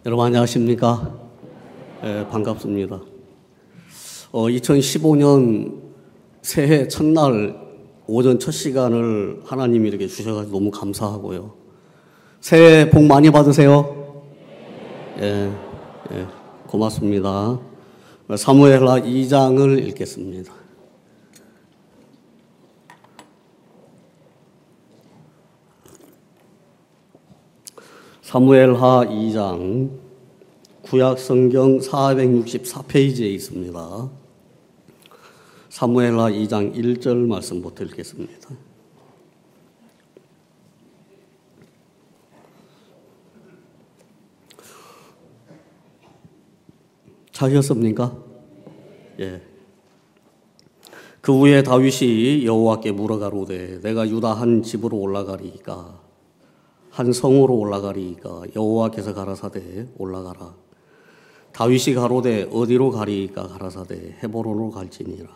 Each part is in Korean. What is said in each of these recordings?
여러분 안녕하십니까? 반갑습니다. 2015년 새해 첫날 오전 첫 시간을 하나님이 이렇게 주셔가지고 너무 감사하고요. 새해 복 많이 받으세요. 고맙습니다. 사무엘하 2장을 읽겠습니다. 사무엘하 2장 구약 성경 464페이지에 있습니다. 사무엘하 2장 1절 말씀부터 읽겠습니다. 찾으셨습니까? 예. 그 후에 다윗이 여호와께 물어가로되 내가 유다 한 집으로 올라가리이까 한 성으로 올라가리이까 여호와께서 가라사대 올라가라. 다윗이 가로되 어디로 가리이까 가라사대 헤브론으로 갈지니라.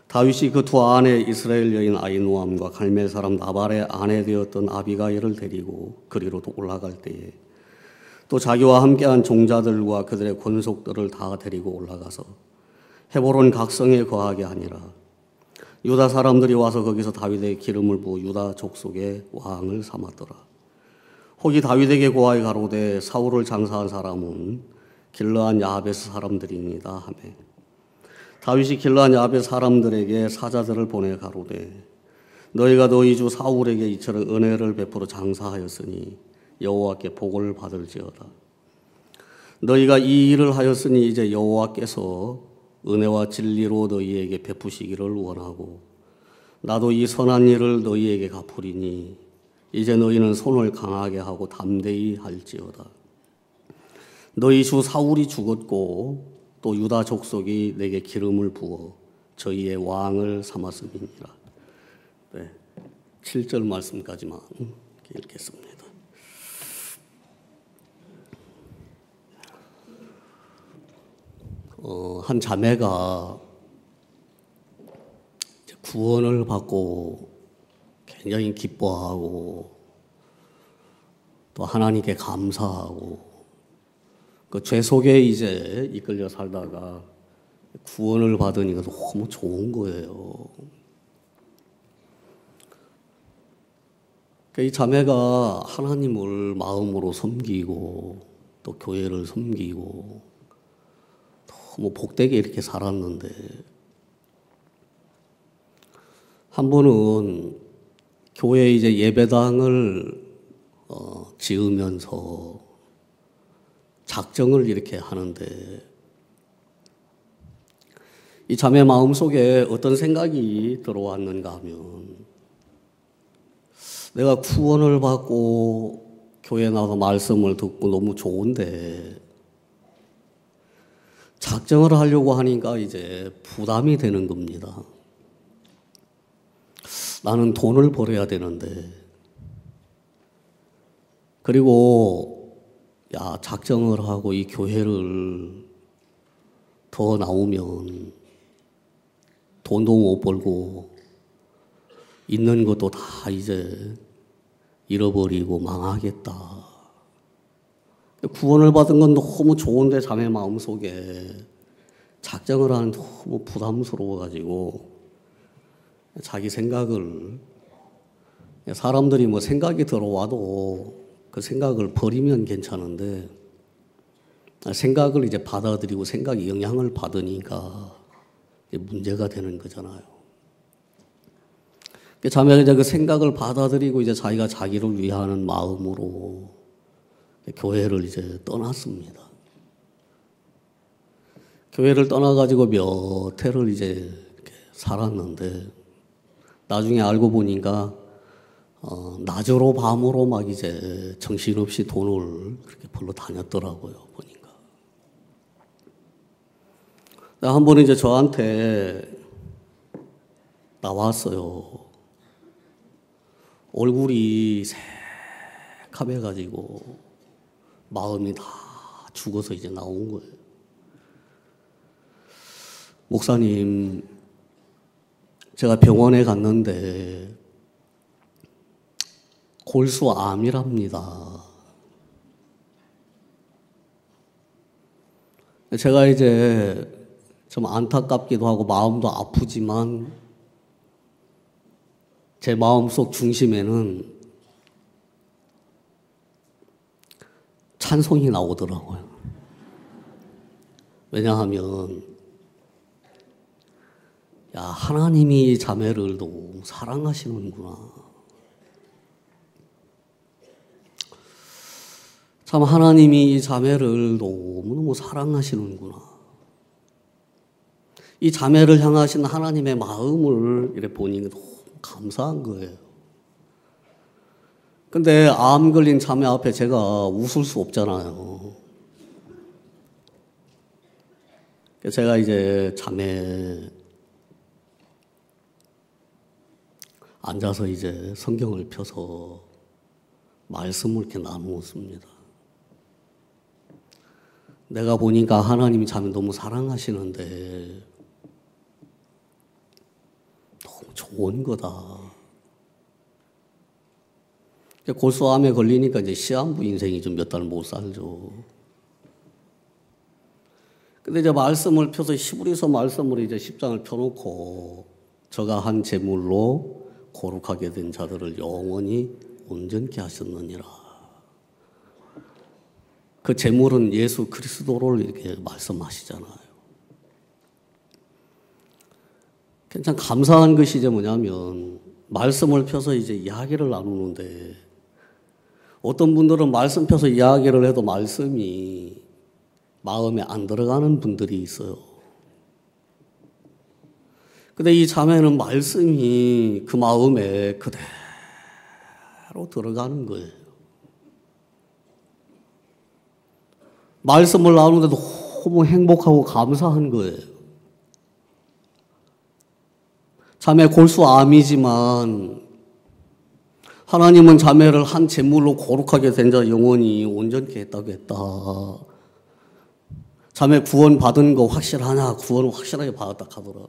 다윗이 그 두 아내 이스라엘 여인 아히노암과 갈멜 사람 나발의 아내 되었던 아비가일을 데리고 그리로 올라갈 때에 또 자기와 함께한 종자들과 그들의 권속들을 다 데리고 올라가서 헤브론 각성에 거하게 하니라. 유다 사람들이 와서 거기서 다윗의 기름을 부어 유다 족속의 왕을 삼았더라. 혹이 다윗에게 고하여 가로되 사울을 장사한 사람은 길르한 야베스 사람들이니이다 하매 다윗이 길르한 야베스 사람들에게 사자들을 보내 가로되 너희가 너희 주 사울에게 이처럼 은혜를 베풀어 장사하였으니 여호와께 복을 받을지어다. 너희가 이 일을 하였으니 이제 여호와께서 은혜와 진리로 너희에게 베푸시기를 원하고 나도 이 선한 일을 너희에게 갚으리니 이제 너희는 손을 강하게 하고 담대히 할지어다. 너희 주 사울이 죽었고 또 유다 족속이 내게 기름을 부어 저희의 왕을 삼았음이니라. 7절 말씀까지만 읽겠습니다. 한 자매가 구원을 받고 굉장히 기뻐하고 또 하나님께 감사하고 그 죄 속에 이제 이끌려 살다가 구원을 받으니까 너무 좋은 거예요. 이 자매가 하나님을 마음으로 섬기고 또 교회를 섬기고 너무 복되게 이렇게 살았는데 한 번은 교회에 이제 예배당을 지으면서 작정을 이렇게 하는데 이 자매 마음속에 어떤 생각이 들어왔는가 하면 내가 구원을 받고 교회에 나와서 말씀을 듣고 너무 좋은데 작정을 하려고 하니까 이제 부담이 되는 겁니다. 나는 돈을 벌어야 되는데 그리고 작정을 하고 이 교회를 더 나오면 돈도 못 벌고 있는 것도 다 이제 잃어버리고 망하겠다. 구원을 받은 건 너무 좋은데 자매 마음속에 작정을 하는 너무 부담스러워가지고 자기 생각을 사람들이 뭐 생각이 들어와도 그 생각을 버리면 괜찮은데 생각을 이제 받아들이고 생각이 영향을 받으니까 문제가 되는 거잖아요. 자매가 이제 그 생각을 받아들이고 이제 자기가 자기를 위하는 마음으로 교회를 이제 떠났습니다. 교회를 떠나가지고 몇 해를 이제 이렇게 살았는데 나중에 알고 보니까 낮으로 밤으로 막 이제 정신없이 돈을 그렇게 벌러 다녔더라고요. 보니까 한 번은 이제 저한테 나왔어요. 얼굴이 새카매가지고 마음이 다 죽어서 이제 나온 거예요. 목사님, 제가 병원에 갔는데 골수암이랍니다. 제가 이제 좀 안타깝기도 하고 마음도 아프지만 제 마음속 중심에는 찬송이 나오더라고요. 왜냐하면 야, 하나님이 자매를 너무 사랑하시는구나. 참 하나님이 이 자매를 너무너무 사랑하시는구나. 이 자매를 향하신 하나님의 마음을 이렇게 보니 너무 감사한 거예요. 근데 암 걸린 자매 앞에 제가 웃을 수 없잖아요. 제가 이제 자매 앉아서 이제 성경을 펴서 말씀을 이렇게 나누었습니다. 내가 보니까 하나님이 자매 너무 사랑하시는데 너무 좋은 거다. 골수암에 걸리니까 이제 시한부 인생이 좀 몇 달 못 살죠. 근데 이제 말씀을 펴서 히브리서 말씀을 이제 10장을 펴놓고 저가 한 제물로 거룩하게 된 자들을 영원히 온전케 하셨느니라. 그 제물은 예수 그리스도를 이렇게 말씀하시잖아요. 굉장히 감사한 것이 이제 뭐냐면 말씀을 펴서 이제 이야기를 나누는데 어떤 분들은 말씀 펴서 이야기를 해도 말씀이 마음에 안 들어가는 분들이 있어요. 근데 이 자매는 말씀이 그 마음에 그대로 들어가는 거예요. 말씀을 나누는데 너무 행복하고 감사한 거예요. 자매 골수암이지만 하나님은 자매를 한 제물로 거룩하게 된 자 영원히 온전케 했다고 했다. 자매 구원 받은 거 확실하냐? 구원을 확실하게 받았다 하더라.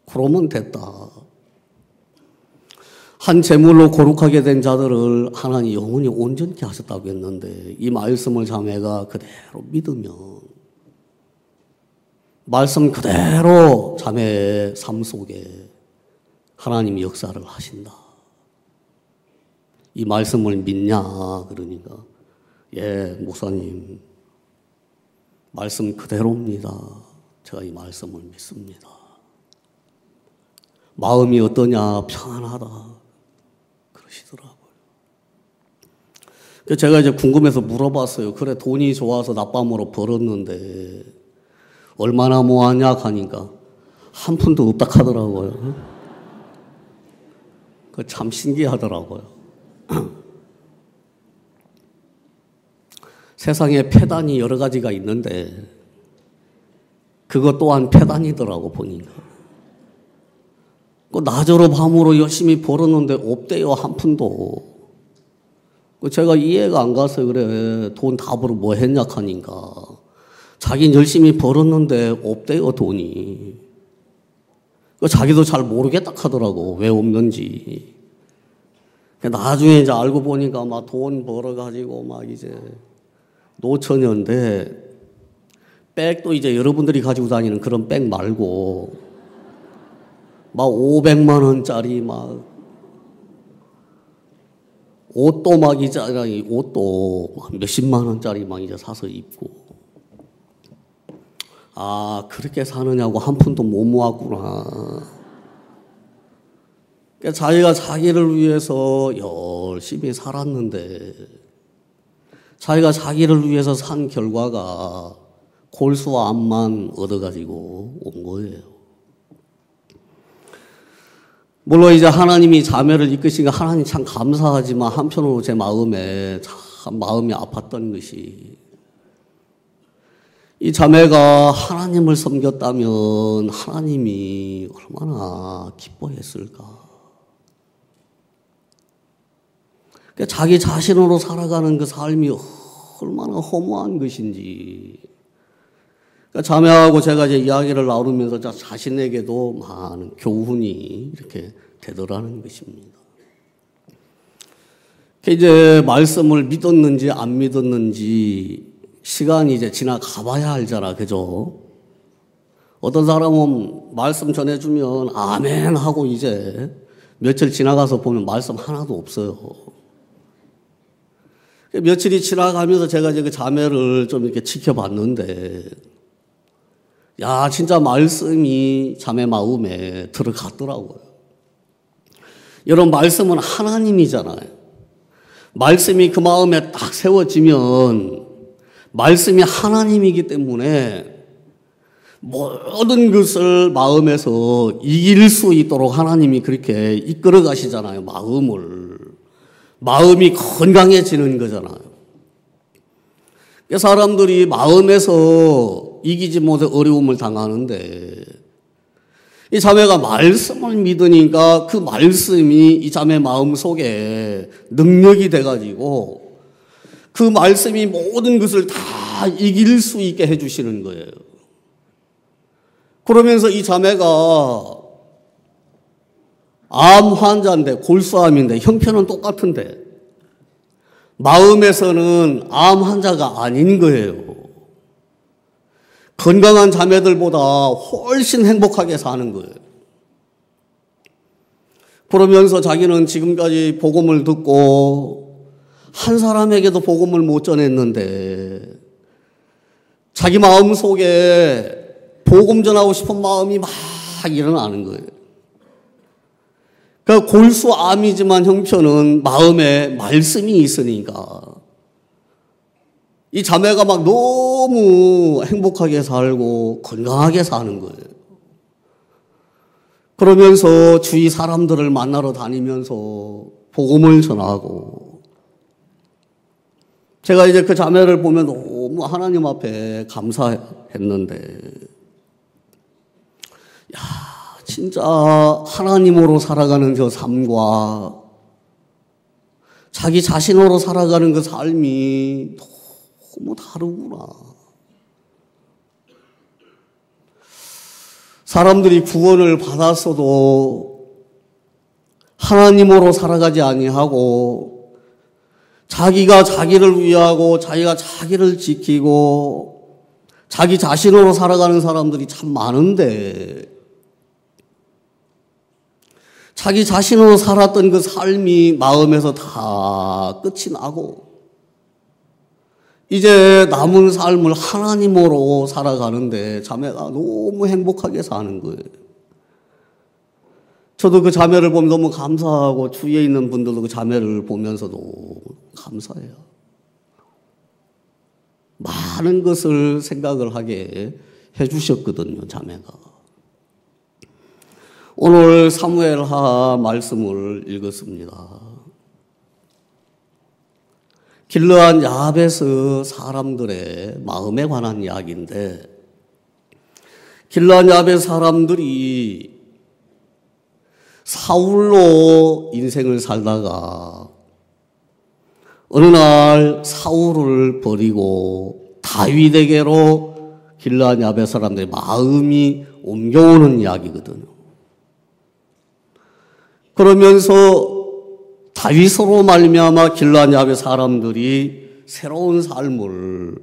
그러면 됐다. 한 제물로 거룩하게 된 자들을 하나님 영원히 온전케 하셨다고 했는데 이 말씀을 자매가 그대로 믿으면 말씀 그대로 자매의 삶 속에 하나님이 역사를 하신다. 이 말씀을 믿냐? 그러니까 예, 목사님 말씀 그대로입니다. 제가 이 말씀을 믿습니다. 마음이 어떠냐? 평안하다. 그러시더라고요. 제가 이제 궁금해서 물어봤어요. 그래, 돈이 좋아서 낮밤으로 벌었는데 얼마나 모았냐 하니까 한 푼도 없다 하더라고요. 그 참 신기하더라고요. 세상에 폐단이 여러 가지가 있는데 그것 또한 폐단이더라고 보니까. 낮으로 밤으로 열심히 벌었는데 없대요, 한 푼도. 제가 이해가 안 가서 그래, 돈 다 벌어 뭐 했냐 하니까 자기는 열심히 벌었는데 없대요, 돈이. 자기도 잘 모르겠다 하더라고, 왜 없는지. 나중에 이제 알고 보니까 막 돈 벌어가지고 막 이제 노처녀인데 백도 이제 여러분들이 가지고 다니는 그런 백 말고 막 500만 원짜리 막 옷도 막 이제 옷도 막 몇십만 원짜리 막 이제 사서 입고 아 그렇게 사느냐고 한 푼도 못 모았구나. 그러니까 자기가 자기를 위해서 열심히 살았는데 자기가 자기를 위해서 산 결과가 골수와 암만 얻어가지고 온 거예요. 물론 이제 하나님이 자매를 이끄시니까 하나님 참 감사하지만 한편으로 제 마음에 참 마음이 아팠던 것이 이 자매가 하나님을 섬겼다면 하나님이 얼마나 기뻐했을까. 그러니까 자기 자신으로 살아가는 그 삶이 얼마나 허무한 것인지. 그러니까 자매하고 제가 이제 이야기를 나누면서 자신에게도 많은 교훈이 이렇게 되더라는 것입니다. 이제 말씀을 믿었는지 안 믿었는지 시간이 이제 지나가 봐야 알잖아. 그죠? 어떤 사람은 말씀 전해주면 아멘 하고 이제 며칠 지나가서 보면 말씀 하나도 없어요. 며칠이 지나가면서 제가 이제 그 자매를 좀 이렇게 지켜봤는데, 야, 진짜 말씀이 자매 마음에 들어갔더라고요. 여러분, 말씀은 하나님이잖아요. 말씀이 그 마음에 딱 세워지면 말씀이 하나님이기 때문에 모든 것을 마음에서 이길 수 있도록 하나님이 그렇게 이끌어 가시잖아요. 마음이 건강해지는 거잖아요. 사람들이 마음에서 이기지 못해 어려움을 당하는데, 이 자매가 말씀을 믿으니까 그 말씀이 이 자매 마음 속에 능력이 돼가지고 그 말씀이 모든 것을 다 이길 수 있게 해주시는 거예요. 그러면서 이 자매가 암 환자인데, 골수암인데, 형편은 똑같은데 마음에서는 암 환자가 아닌 거예요. 건강한 자매들보다 훨씬 행복하게 사는 거예요. 그러면서 자기는 지금까지 복음을 듣고 한 사람에게도 복음을 못 전했는데 자기 마음 속에 복음 전하고 싶은 마음이 막 일어나는 거예요. 그러니까 골수암이지만 형편은 마음에 말씀이 있으니까 이 자매가 막 너무 행복하게 살고 건강하게 사는 거예요. 그러면서 주위 사람들을 만나러 다니면서 복음을 전하고, 제가 이제 그 자매를 보면 너무 하나님 앞에 감사했는데, 야, 진짜 하나님으로 살아가는 저 삶과 자기 자신으로 살아가는 그 삶이 너무 다르구나. 사람들이 구원을 받았어도 하나님으로 살아가지 아니하고 자기가 자기를 위하고 자기가 자기를 지키고 자기 자신으로 살아가는 사람들이 참 많은데, 자기 자신으로 살았던 그 삶이 마음에서 다 끝이 나고 이제 남은 삶을 하나님으로 살아가는데 자매가 너무 행복하게 사는 거예요. 저도 그 자매를 보면 너무 감사하고 주위에 있는 분들도 그 자매를 보면서도 감사해요. 많은 것을 생각을 하게 해주셨거든요, 자매가. 오늘 사무엘하 말씀을 읽었습니다. 길르앗 야베스 사람들의 마음에 관한 이야기인데, 길르앗 야베스 사람들이 사울로 인생을 살다가 어느 날 사울을 버리고 다윗에게로 길르앗 야베스 사람들의 마음이 옮겨오는 이야기거든요. 그러면서 다윗으로 말미암아 길르앗 야베스 사람들이 새로운 삶을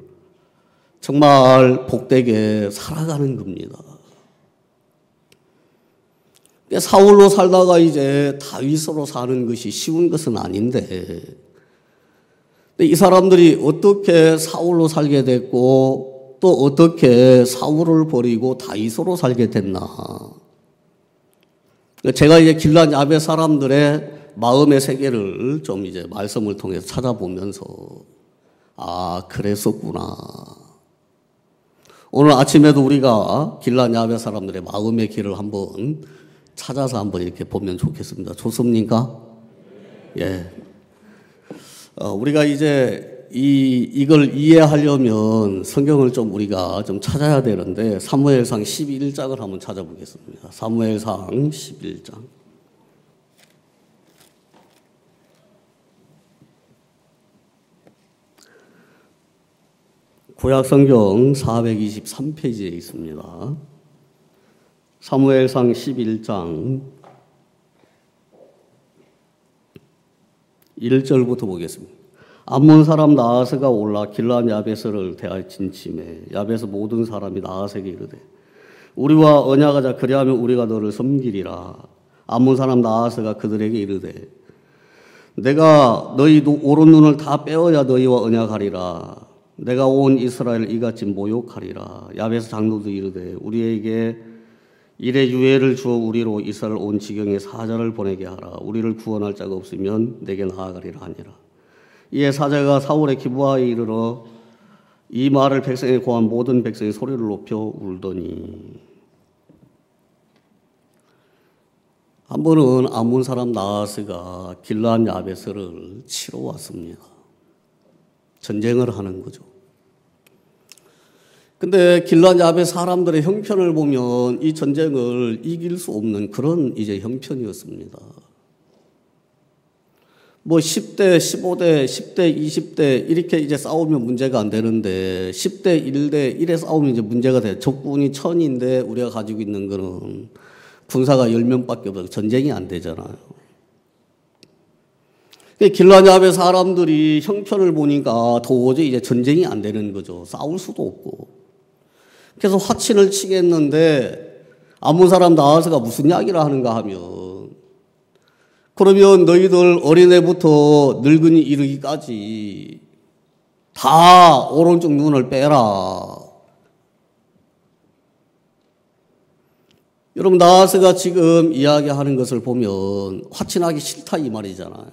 정말 복되게 살아가는 겁니다. 사울로 살다가 이제 다윗으로 사는 것이 쉬운 것은 아닌데, 이 사람들이 어떻게 사울로 살게 됐고 또 어떻게 사울을 버리고 다윗으로 살게 됐나. 제가 이제 길르앗 야베스 사람들의 마음의 세계를 좀 이제 말씀을 통해서 찾아보면서, 아, 그랬었구나. 오늘 아침에도 우리가 길르앗 야베스 사람들의 마음의 길을 한번 찾아서 한번 이렇게 보면 좋겠습니다. 좋습니까? 예. 우리가 이제 이걸 이해하려면 성경을 좀 우리가 좀 찾아야 되는데, 사무엘상 11장을 한번 찾아보겠습니다. 사무엘상 11장. 구약성경 423페이지에 있습니다. 사무엘상 11장 1절부터 보겠습니다. 암몬 사람 나하스가 올라 길르앗 야베스를 대하여 진침해 야베스 모든 사람이 나하스에게 이르되 우리와 언약하자 그리하면 우리가 너를 섬기리라. 암몬 사람 나하스가 그들에게 이르되 내가 너희 오른 눈을 다 빼어야 너희와 언약하리라. 내가 온 이스라엘을 이같이 모욕하리라. 야베스 장로도 이르되 우리에게 일의 유예를 주어 우리로 이스라엘 온 지경에 사자를 보내게 하라. 우리를 구원할 자가 없으면 내게 나아가리라 하니라. 이에 사자가 사울의 기브아에 이르러 이 말을 백성에 고한 모든 백성이 소리를 높여 울더니 한 번은 암몬 사람 나하스가 길르앗 야베스를 치러 왔습니다. 전쟁을 하는 거죠. 근데 길르앗 야베스 사람들의 형편을 보면 이 전쟁을 이길 수 없는 그런 이제 형편이었습니다. 뭐 10대, 15대, 10대, 20대 이렇게 이제 싸우면 문제가 안 되는데 10대, 1대 1에 싸우면 이제 문제가 돼요. 적군이 1000인데 우리가 가지고 있는 거는 군사가 10명밖에 없어서 전쟁이 안 되잖아요. 길르앗 야베스 사람들이 형편을 보니까 도저히 이제 전쟁이 안 되는 거죠. 싸울 수도 없고. 그래서 화친을 치겠는데 암몬 사람 나하스가 무슨 이야기를 하는가 하면 그러면 너희들 어린애부터 늙은이 이르기까지 다 오른쪽 눈을 빼라. 여러분 나하스가 지금 이야기하는 것을 보면 화친하기 싫다 이 말이잖아요.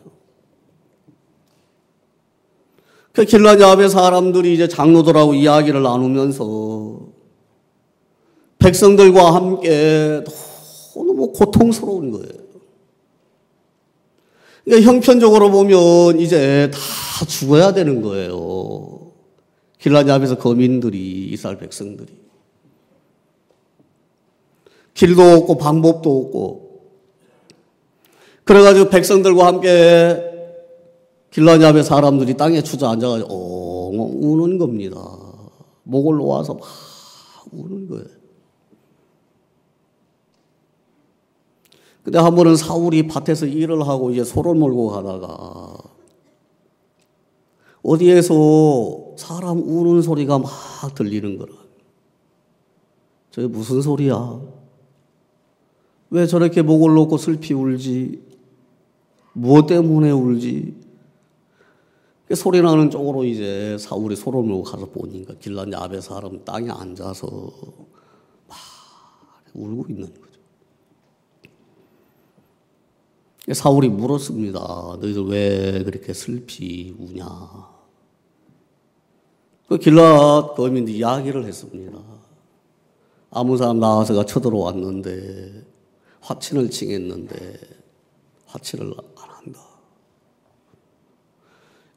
그 길르앗 야베스 사람들이 이제 장로들하고 이야기를 나누면서 백성들과 함께 너무 고통스러운 거예요. 그러니까 형편적으로 보면 이제 다 죽어야 되는 거예요. 길르앗 야베스 거민들이, 이스라엘 백성들이. 길도 없고 방법도 없고. 그래가지고 백성들과 함께 길르앗 야베스 사람들이 땅에 주저앉아가지고 엉엉 우는 겁니다. 목을 놓아서 막 우는 거예요. 근데 한 번은 사울이 밭에서 일을 하고 이제 소를 몰고 가다가 어디에서 사람 우는 소리가 막 들리는 거라. 저게 무슨 소리야? 왜 저렇게 목을 놓고 슬피 울지? 무엇 때문에 울지? 소리 나는 쪽으로 이제 사울이 소를 몰고 가서 보니까 길르앗 야베스 사람 땅에 앉아서 막 울고 있는 거죠. 사울이 물었습니다. 너희들 왜 그렇게 슬피 우냐? 그 길르앗 거민들이 이야기를 했습니다. 암몬 사람 나하스가 쳐들어왔는데 화친을 칭했는데 화친을 안 한다.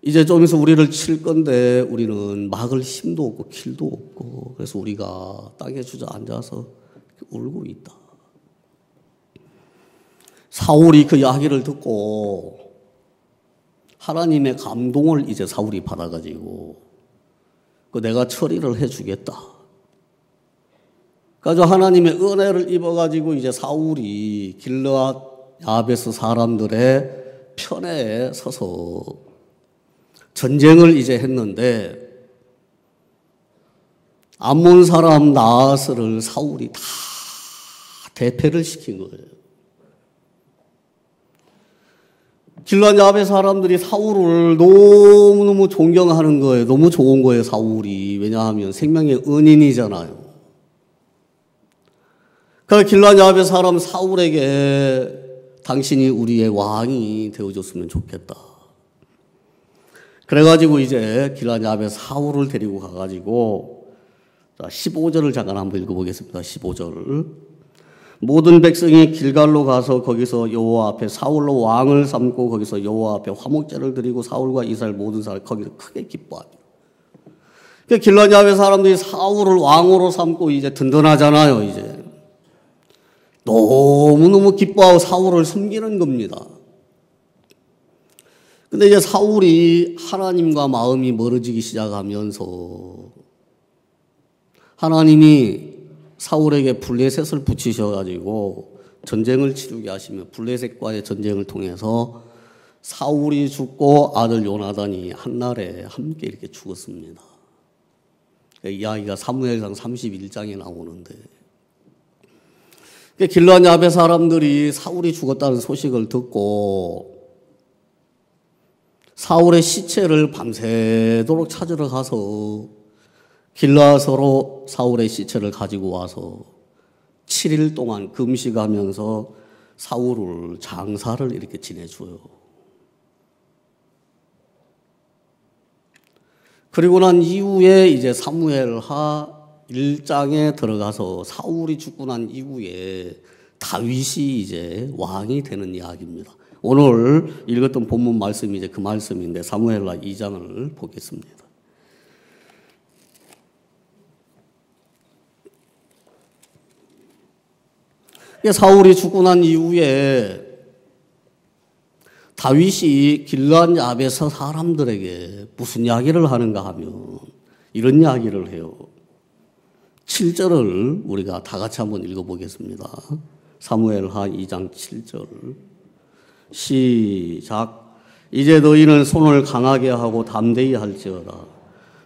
이제 좀 있어 우리를 칠 건데 우리는 막을 힘도 없고 길도 없고 그래서 우리가 땅에 주저앉아서 울고 있다. 사울이 그 이야기를 듣고 하나님의 감동을 이제 사울이 받아가지고 내가 처리를 해주겠다. 그래서 하나님의 은혜를 입어가지고 이제 사울이 길르앗 야베스 사람들의 편에 서서 전쟁을 이제 했는데 암몬 사람 나하스를 사울이 다 대패를 시킨 거예요. 길르앗 야베스 사람들이 사울을 너무너무 존경하는 거예요. 너무 좋은 거예요, 사울이. 왜냐하면 생명의 은인이잖아요. 그래서 길르앗 야베스 사람 사울에게 당신이 우리의 왕이 되어줬으면 좋겠다. 그래가지고 이제 길르앗 야베스 사울을 데리고 가가지고 15절을 잠깐 한번 읽어보겠습니다. 15절. 모든 백성이 길갈로 가서 거기서 여호와 앞에 사울로 왕을 삼고 거기서 여호와 앞에 화목제를 드리고 사울과 이스라엘 모든 사람이 거기서 크게 기뻐하죠. 그러니까 길르앗 야베스 사람들이 사울을 왕으로 삼고 이제 든든하잖아요. 이제 너무너무 기뻐하고 사울을 섬기는 겁니다. 근데 이제 사울이 하나님과 마음이 멀어지기 시작하면서 하나님이 사울에게 블레셋을 붙이셔가지고 전쟁을 치르게 하시며 블레셋과의 전쟁을 통해서 사울이 죽고 아들 요나단이 한날에 함께 이렇게 죽었습니다. 이야기가 사무엘상 31장에 나오는데, 길르앗 야베 사람들이 사울이 죽었다는 소식을 듣고 사울의 시체를 밤새도록 찾으러 가서 길르앗으로 사울의 시체를 가지고 와서 7일 동안 금식하면서 사울을 장사를 이렇게 지내줘요. 그리고 난 이후에 이제 사무엘하 1장에 들어가서 사울이 죽고 난 이후에 다윗이 이제 왕이 되는 이야기입니다. 오늘 읽었던 본문 말씀이 이제 그 말씀인데 사무엘하 2장을 보겠습니다. 사울이 죽고 난 이후에 다윗이 길르앗 야베스 사람들에게 무슨 이야기를 하는가 하면 이런 이야기를 해요. 7절을 우리가 다 같이 한번 읽어보겠습니다. 사무엘하 2장 7절 시작. 이제 너희는 손을 강하게 하고 담대히 할지어다.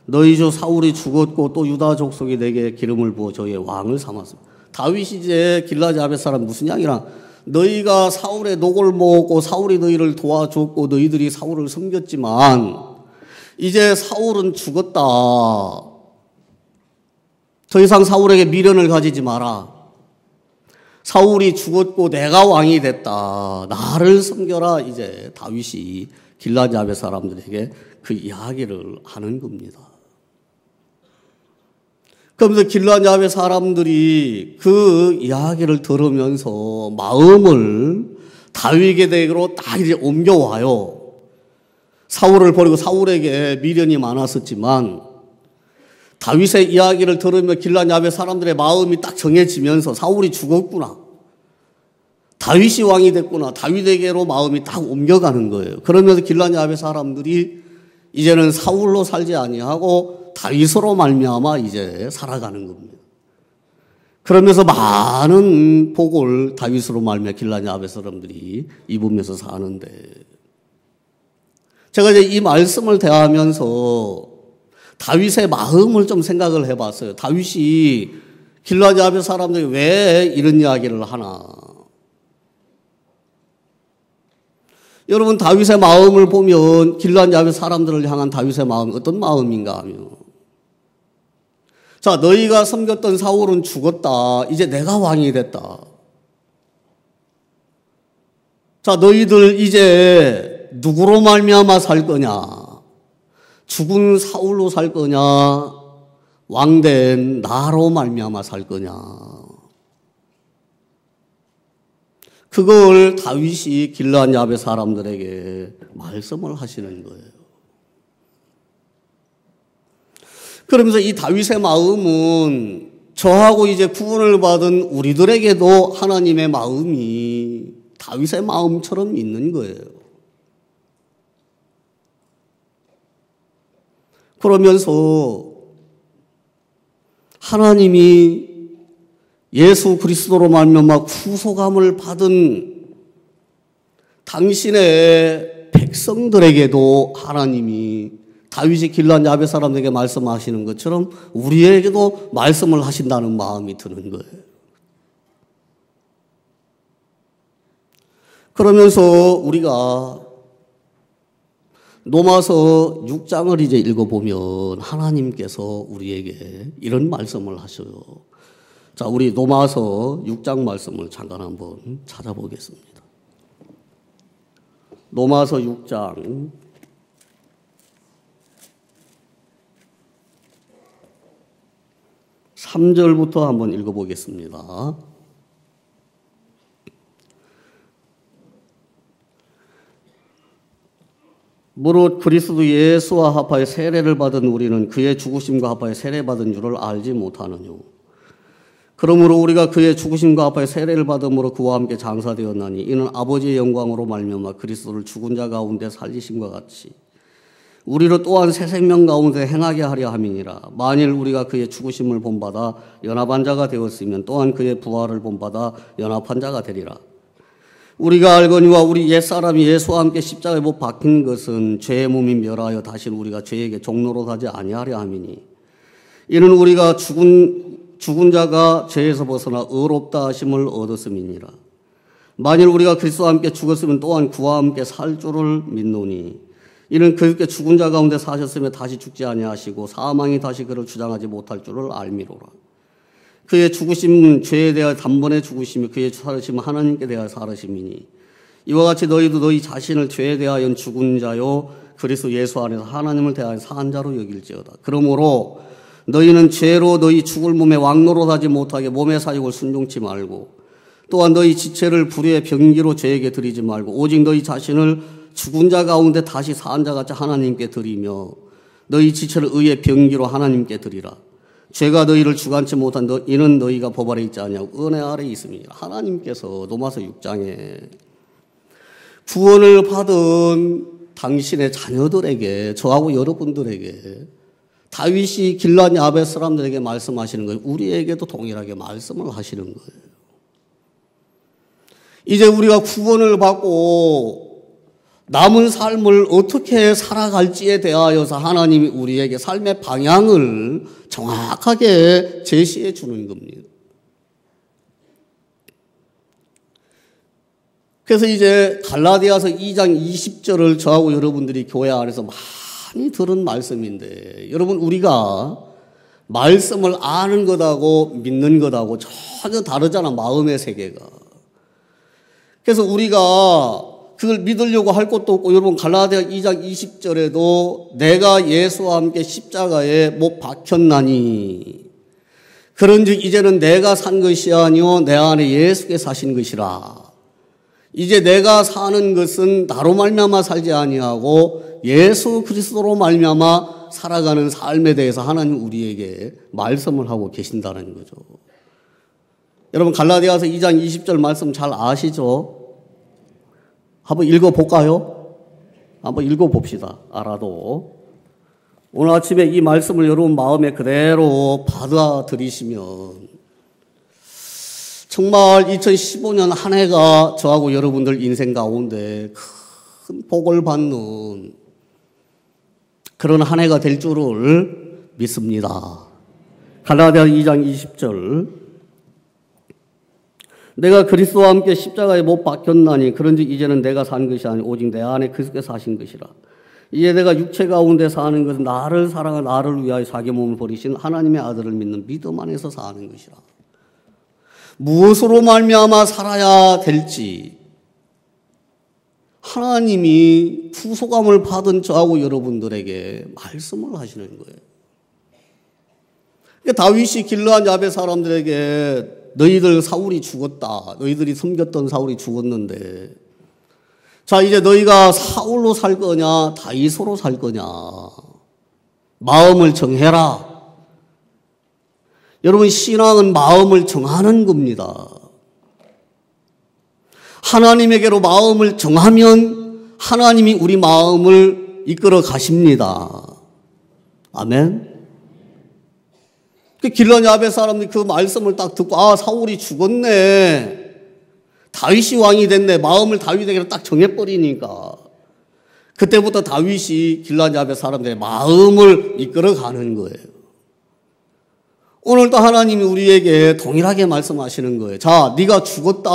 너희 주 사울이 죽었고 또 유다 족속이 내게 기름을 부어 저의 왕을 삼았습니다. 다윗이 이제 길르앗 야베스 사람 무슨 이야기나, 너희가 사울의 녹을 먹었고 사울이 너희를 도와줬고 너희들이 사울을 섬겼지만 이제 사울은 죽었다. 더 이상 사울에게 미련을 가지지 마라. 사울이 죽었고 내가 왕이 됐다. 나를 섬겨라. 이제 다윗이 길르앗 야베스 사람들에게 그 이야기를 하는 겁니다. 그러면서 길르앗 야베스 사람들이 그 이야기를 들으면서 마음을 다윗에게로 딱 이제 옮겨와요. 사울을 버리고 사울에게 미련이 많았었지만 다윗의 이야기를 들으며 길르앗 야베스 사람들의 마음이 딱 정해지면서 사울이 죽었구나, 다윗이 왕이 됐구나, 다윗에게로 마음이 딱 옮겨가는 거예요. 그러면서 길르앗 야베스 사람들이 이제는 사울로 살지 아니하고 다윗으로 말미암아 이제 살아가는 겁니다. 그러면서 많은 복을 다윗으로 말미암아 길르앗 야베스 사람들이 입으면서 사는데, 제가 이제 이 말씀을 대하면서 다윗의 마음을 좀 생각을 해봤어요. 다윗이 길르앗 야베스 사람들이 왜 이런 이야기를 하나. 여러분, 다윗의 마음을 보면 길르앗 야베스 사람들을 향한 다윗의 마음이 어떤 마음인가 하면, 자, 너희가 섬겼던 사울은 죽었다. 이제 내가 왕이 됐다. 자, 너희들 이제 누구로 말미암아 살 거냐? 죽은 사울로 살 거냐? 왕된 나로 말미암아 살 거냐? 그걸 다윗이 길르앗 야베스 사람들에게 말씀을 하시는 거예요. 그러면서 이 다윗의 마음은 저하고 이제 구원을 받은 우리들에게도 하나님의 마음이 다윗의 마음처럼 있는 거예요. 그러면서 하나님이 예수 그리스도로 말미암아 구속함을 받은 당신의 백성들에게도 하나님이 다윗이 길르앗 야베스 사람들에게 말씀하시는 것처럼 우리에게도 말씀을 하신다는 마음이 드는 거예요. 그러면서 우리가 로마서 6장을 이제 읽어보면 하나님께서 우리에게 이런 말씀을 하셔요. 자, 우리 로마서 6장 말씀을 잠깐 한번 찾아보겠습니다. 로마서 6장 3절부터 한번 읽어보겠습니다. 무릇 그리스도 예수와 합하여 세례를 받은 우리는 그의 죽으심과 합하여 세례받은 줄을 알지 못하느뇨. 그러므로 우리가 그의 죽으심과 합하여 세례를 받음으로 그와 함께 장사되었나니 이는 아버지의 영광으로 말미암아 그리스도를 죽은 자 가운데 살리심과 같이 우리로 또한 새 생명 가운데 행하게 하려 함이니라. 만일 우리가 그의 죽으심을 본받아 연합한 자가 되었으면 또한 그의 부활을 본받아 연합한 자가 되리라. 우리가 알거니와 우리 옛사람이 예수와 함께 십자가에 못 박힌 것은 죄의 몸이 멸하여 다시는 우리가 죄에게 종로로 하지 아니하려 함이니 이는 우리가 죽은 자가 죄에서 벗어나 의롭다 하심을 얻었음이니라. 만일 우리가 그리스도와 함께 죽었으면 또한 그와 함께 살 줄을 믿노니 이는 그렇게 죽은 자 가운데 사셨으며 다시 죽지 아니하시고 사망이 다시 그를 주장하지 못할 줄을 알미로라. 그의 죽으심은 죄에 대하여 단번에 죽으시며 그의 살으심은 하나님께 대하여 살으심이니 이와 같이 너희도 너희 자신을 죄에 대하여 죽은 자요 그리스도 예수 안에서 하나님을 대하여 산 자로 여길지어다. 그러므로 너희는 죄로 너희 죽을 몸에 왕노릇하지 못하게 몸의 사욕을 순종치 말고 또한 너희 지체를 불의의 병기로 죄에게 드리지 말고 오직 너희 자신을 죽은 자 가운데 다시 산 자 같이 하나님께 드리며 너희 지체를 의의 병기로 하나님께 드리라. 죄가 너희를 주관치 못한 이는 너희가 법 아래 있지 아니하고 은혜 아래 있음이니라. 하나님께서 로마서 6장에 구원을 받은 당신의 자녀들에게 저하고 여러분들에게 다윗이 길르앗 야벳 사람들에게 말씀하시는 거예요. 우리에게도 동일하게 말씀을 하시는 거예요. 이제 우리가 구원을 받고 남은 삶을 어떻게 살아갈지에 대하여서 하나님이 우리에게 삶의 방향을 정확하게 제시해 주는 겁니다. 그래서 이제 갈라디아서 2장 20절을 저하고 여러분들이 교회 안에서 많이 들은 말씀인데 여러분 우리가 말씀을 아는 것하고 믿는 것하고 전혀 다르잖아. 마음의 세계가. 그래서 우리가 그걸 믿으려고 할 것도 없고 여러분 갈라디아 2장 20절에도 내가 예수와 함께 십자가에 못 박혔나니 그런즉 이제는 내가 산 것이 아니요 내 안에 예수께서 사신 것이라. 이제 내가 사는 것은 나로 말미암아 살지 아니하고 예수 그리스도로 말미암아 살아가는 삶에 대해서 하나님 우리에게 말씀을 하고 계신다는 거죠. 여러분 갈라디아서 2장 20절 말씀 잘 아시죠? 한번 읽어볼까요? 한번 읽어봅시다. 알아도. 오늘 아침에 이 말씀을 여러분 마음에 그대로 받아들이시면 정말 2015년 한 해가 저하고 여러분들 인생 가운데 큰 복을 받는 그런 한 해가 될 줄을 믿습니다. 갈라디아 2장 20절 내가 그리스도와 함께 십자가에 못 박혔나니 그런즉 이제는 내가 산 것이 아니고 오직 내 안에 그리스도께서 사신 것이라. 이제 내가 육체 가운데 사는 것은 나를 사랑하고 나를 위하여 자기 몸을 버리신 하나님의 아들을 믿는 믿음 안에서 사는 것이라. 무엇으로 말미암아 살아야 될지 하나님이 구속함을 받은 저하고 여러분들에게 말씀을 하시는 거예요. 그러니까 다윗이 길르앗 야벳 사람들에게 너희들 사울이 죽었다. 너희들이 섬겼던 사울이 죽었는데 자 이제 너희가 사울로 살 거냐 다윗으로 살 거냐 마음을 정해라. 여러분 신앙은 마음을 정하는 겁니다. 하나님에게로 마음을 정하면 하나님이 우리 마음을 이끌어 가십니다. 아멘. 길르앗 야벳 사람들이 그 말씀을 딱 듣고 아 사울이 죽었네. 다윗이 왕이 됐네. 마음을 다윗에게로 딱 정해버리니까 그때부터 다윗이 길르앗 야벳 사람들의 마음을 이끌어 가는 거예요. 오늘도 하나님이 우리에게 동일하게 말씀하시는 거예요. 자, 네가 죽었다.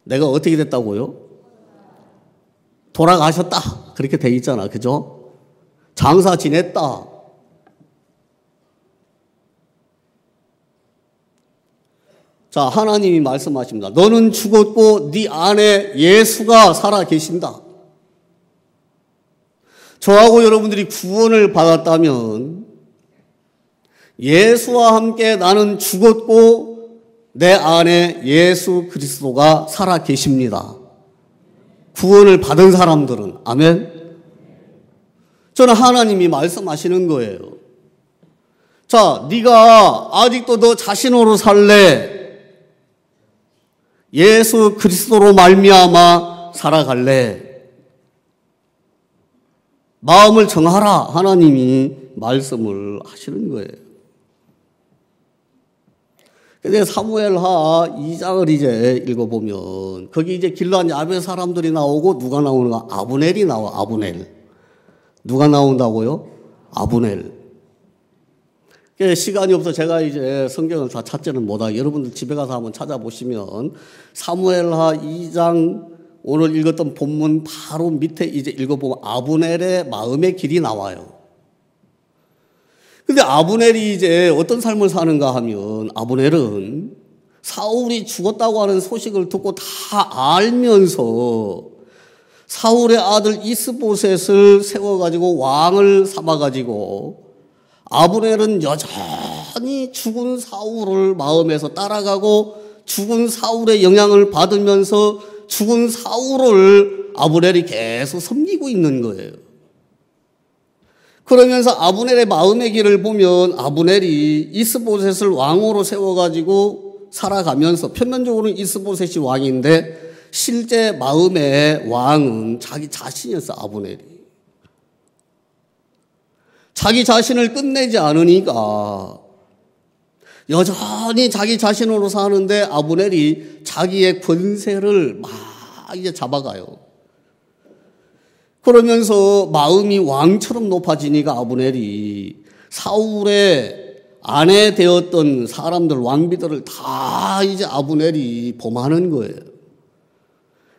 내가 어떻게 됐다고요? 돌아가셨다. 그렇게 돼 있잖아. 그죠? 장사 지냈다. 자, 하나님이 말씀하십니다. 너는 죽었고 네 안에 예수가 살아 계신다. 저하고 여러분들이 구원을 받았다면 예수와 함께 나는 죽었고 내 안에 예수 그리스도가 살아 계십니다. 구원을 받은 사람들은 아멘. 저는 하나님이 말씀하시는 거예요. 자, 네가 아직도 너 자신으로 살래? 예수 그리스도로 말미암아 살아갈래? 마음을 정하라. 하나님이 말씀을 하시는 거예요. 근데 사무엘하 2장을 이제 읽어보면 거기 이제 길르앗 야벳 사람들이 나오고 누가 나오는가? 아브넬이 나와. 아브넬. 누가 나온다고요? 아브넬. 시간이 없어 제가 이제 성경을 다 찾지는 못하고 여러분들 집에 가서 한번 찾아보시면 사무엘하 2장 오늘 읽었던 본문 바로 밑에 이제 읽어보면 아브넬의 마음의 길이 나와요. 근데 아브넬이 이제 어떤 삶을 사는가 하면 아브넬은 사울이 죽었다고 하는 소식을 듣고 다 알면서 사울의 아들 이스보셋을 세워가지고 왕을 삼아가지고 아브넬은 여전히 죽은 사울을 마음에서 따라가고 죽은 사울의 영향을 받으면서 죽은 사울을 아브넬이 계속 섬기고 있는 거예요. 그러면서 아브넬의 마음의 길을 보면 아브넬이 이스보셋을 왕으로 세워가지고 살아가면서 표면적으로는 이스보셋이 왕인데 실제 마음의 왕은 자기 자신이었어. 아브넬이. 자기 자신을 끝내지 않으니까 여전히 자기 자신으로 사는데 아브넬이 자기의 권세를 막 이제 잡아가요. 그러면서 마음이 왕처럼 높아지니까 아브넬이 사울의 아내 되었던 사람들, 왕비들을 다 이제 아브넬이 범하는 거예요.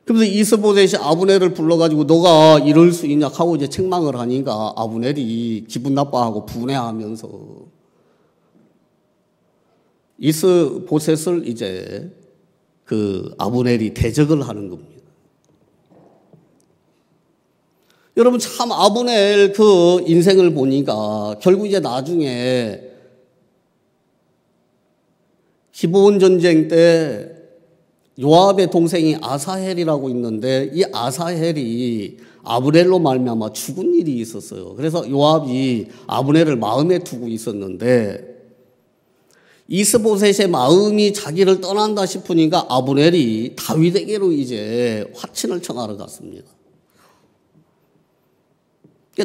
그래서 이스보셋이 아브넬을 불러가지고 너가 이럴 수 있냐 하고 이제 책망을 하니까 아브넬이 기분 나빠하고 분해하면서 이스보셋을 이제 그 아브넬이 대적을 하는 겁니다. 여러분 참 아브넬 그 인생을 보니까 결국 이제 나중에 기브온 전쟁 때 요압의 동생이 아사헬이라고 있는데 이 아사헬이 아브넬로 말미암아 죽은 일이 있었어요. 그래서 요압이 아브넬을 마음에 두고 있었는데 이스보셋의 마음이 자기를 떠난다 싶으니까 아브넬이 다윗에게로 이제 화친을 청하러 갔습니다.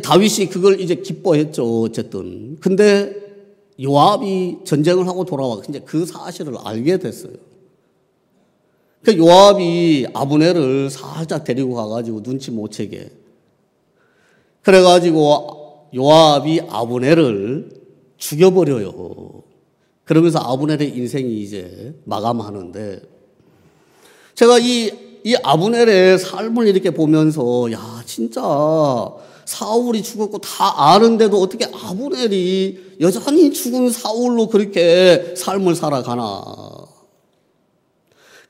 다윗이 그걸 이제 기뻐했죠. 어쨌든. 근데 요압이 전쟁을 하고 돌아와 이제 그 사실을 알게 됐어요. 그 요압이 아브넬을 살짝 데리고 가가지고 눈치 못 채게. 그래가지고 요압이 아브넬을 죽여버려요. 그러면서 아브넬의 인생이 이제 마감하는데 제가 이 아브넬의 삶을 이렇게 보면서 야 진짜 사울이 죽었고 다 아는데도 어떻게 아브넬이 여전히 죽은 사울로 그렇게 삶을 살아가나.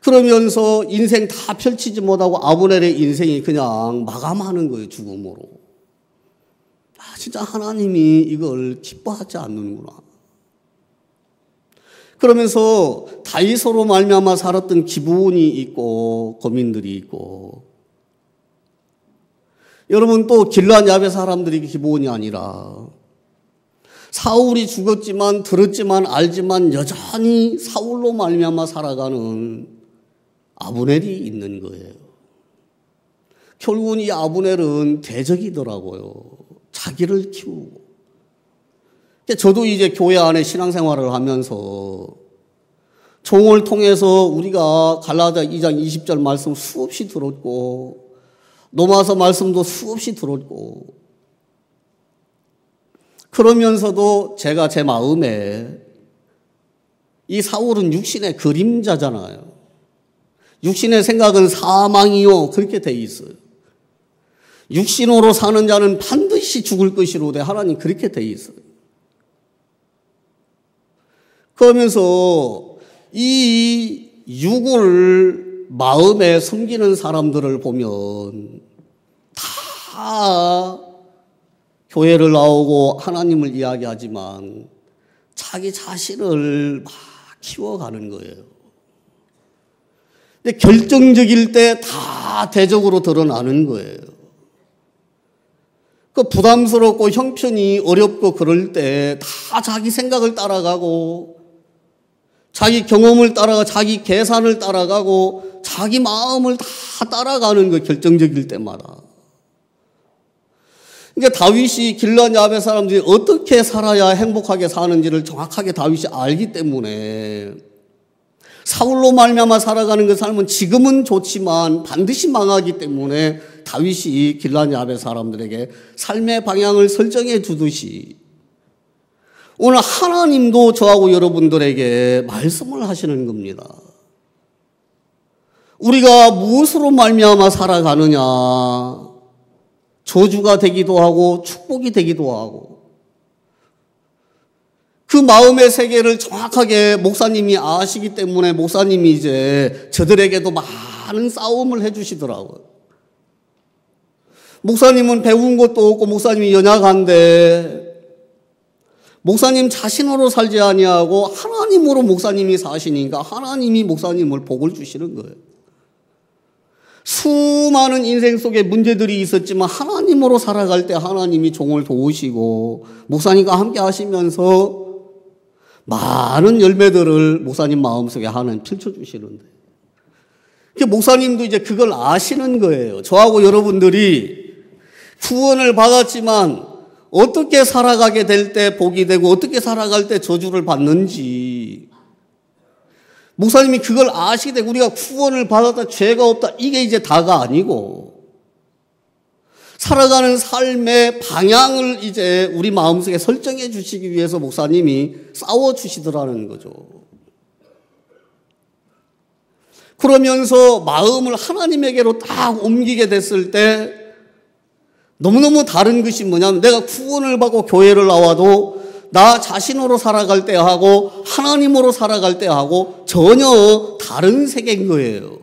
그러면서 인생 다 펼치지 못하고 아브넬의 인생이 그냥 마감하는 거예요. 죽음으로. 아, 진짜 하나님이 이걸 기뻐하지 않는구나. 그러면서 다윗으로 말미암아 살았던 기브온이 있고 거민들이 있고 여러분 또 길르앗 야벳 사람들이 기브온이 아니라 사울이 죽었지만 들었지만 알지만 여전히 사울로 말미암아 살아가는 아브넬이 있는 거예요. 결국은 이 아브넬은 대적이더라고요. 자기를 키우고. 저도 이제 교회 안에 신앙생활을 하면서 종을 통해서 우리가 갈라디아 2장 20절 말씀 수없이 들었고 로마서 말씀도 수없이 들었고 그러면서도 제가 제 마음에 이 사울은 육신의 그림자잖아요. 육신의 생각은 사망이요 그렇게 돼 있어요. 육신으로 사는 자는 반드시 죽을 것이로되 하나님 그렇게 돼 있어요. 그러면서 이 육을 마음에 숨기는 사람들을 보면 다 교회를 나오고 하나님을 이야기하지만 자기 자신을 막 키워가는 거예요. 근데 결정적일 때 다 대적으로 드러나는 거예요. 그 부담스럽고 형편이 어렵고 그럴 때 다 자기 생각을 따라가고 자기 경험을 따라가 자기 계산을 따라가고 자기 마음을 다 따라가는 거 결정적일 때마다. 그러니까 다윗이 길르앗 야벳 사람들이 어떻게 살아야 행복하게 사는지를 정확하게 다윗이 알기 때문에 사울로 말미암아 살아가는 그 삶은 지금은 좋지만 반드시 망하기 때문에 다윗이 길르앗 야벳 사람들에게 삶의 방향을 설정해 주듯이 오늘 하나님도 저하고 여러분들에게 말씀을 하시는 겁니다. 우리가 무엇으로 말미암아 살아가느냐, 저주가 되기도 하고 축복이 되기도 하고, 그 마음의 세계를 정확하게 목사님이 아시기 때문에 목사님이 이제 저들에게도 많은 싸움을 해주시더라고요. 목사님은 배운 것도 없고 목사님이 연약한데 목사님 자신으로 살지 아니하고 하나님으로 목사님이 사시니까 하나님이 목사님을 복을 주시는 거예요. 수많은 인생 속에 문제들이 있었지만 하나님으로 살아갈 때 하나님이 종을 도우시고 목사님과 함께 하시면서 많은 열매들을 목사님 마음속에 하나님 펼쳐주시는데, 목사님도 이제 그걸 아시는 거예요. 저하고 여러분들이 구원을 받았지만 어떻게 살아가게 될 때 복이 되고 어떻게 살아갈 때 저주를 받는지 목사님이 그걸 아시게 되고, 우리가 구원을 받았다, 죄가 없다, 이게 이제 다가 아니고 살아가는 삶의 방향을 이제 우리 마음속에 설정해 주시기 위해서 목사님이 싸워 주시더라는 거죠. 그러면서 마음을 하나님에게로 딱 옮기게 됐을 때 너무너무 다른 것이 뭐냐면, 내가 구원을 받고 교회를 나와도 나 자신으로 살아갈 때 하고 하나님으로 살아갈 때 하고 전혀 다른 세계인 거예요.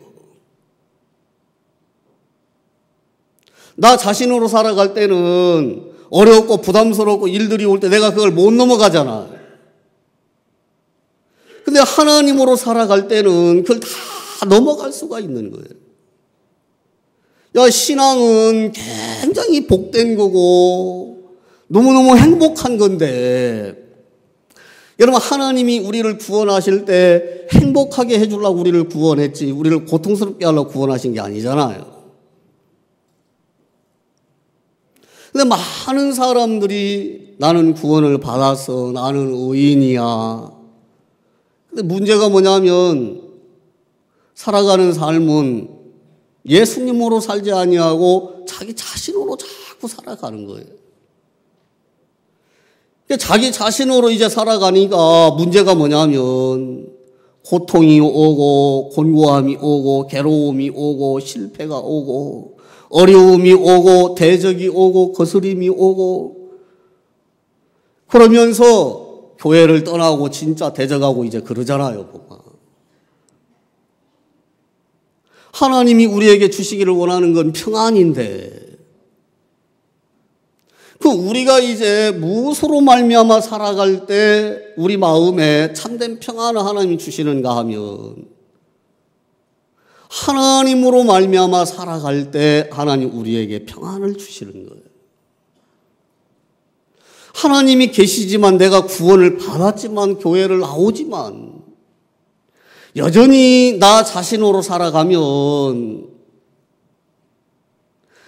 나 자신으로 살아갈 때는 어렵고 부담스럽고 일들이 올 때 내가 그걸 못 넘어가잖아. 근데 하나님으로 살아갈 때는 그걸 다 넘어갈 수가 있는 거예요. 야, 신앙은 굉장히 복된 거고 너무너무 행복한 건데, 여러분, 하나님이 우리를 구원하실 때 행복하게 해주려고 우리를 구원했지 우리를 고통스럽게 하려고 구원하신 게 아니잖아요. 근데 많은 사람들이 나는 구원을 받았어, 나는 의인이야. 근데 문제가 뭐냐면 살아가는 삶은 예수님으로 살지 아니하고 자기 자신으로 자꾸 살아가는 거예요. 자기 자신으로 이제 살아가니까 문제가 뭐냐면 고통이 오고 곤고함이 오고 괴로움이 오고 실패가 오고 어려움이 오고 대적이 오고 거스림이 오고, 그러면서 교회를 떠나고 진짜 대적하고 이제 그러잖아요. 하나님이 우리에게 주시기를 원하는 건 평안인데, 그 우리가 이제 무엇으로 말미암아 살아갈 때 우리 마음에 참된 평안을 하나님이 주시는가 하면, 하나님으로 말미암아 살아갈 때 하나님 우리에게 평안을 주시는 거예요. 하나님이 계시지만 내가 구원을 받았지만 교회를 나오지만 여전히 나 자신으로 살아가면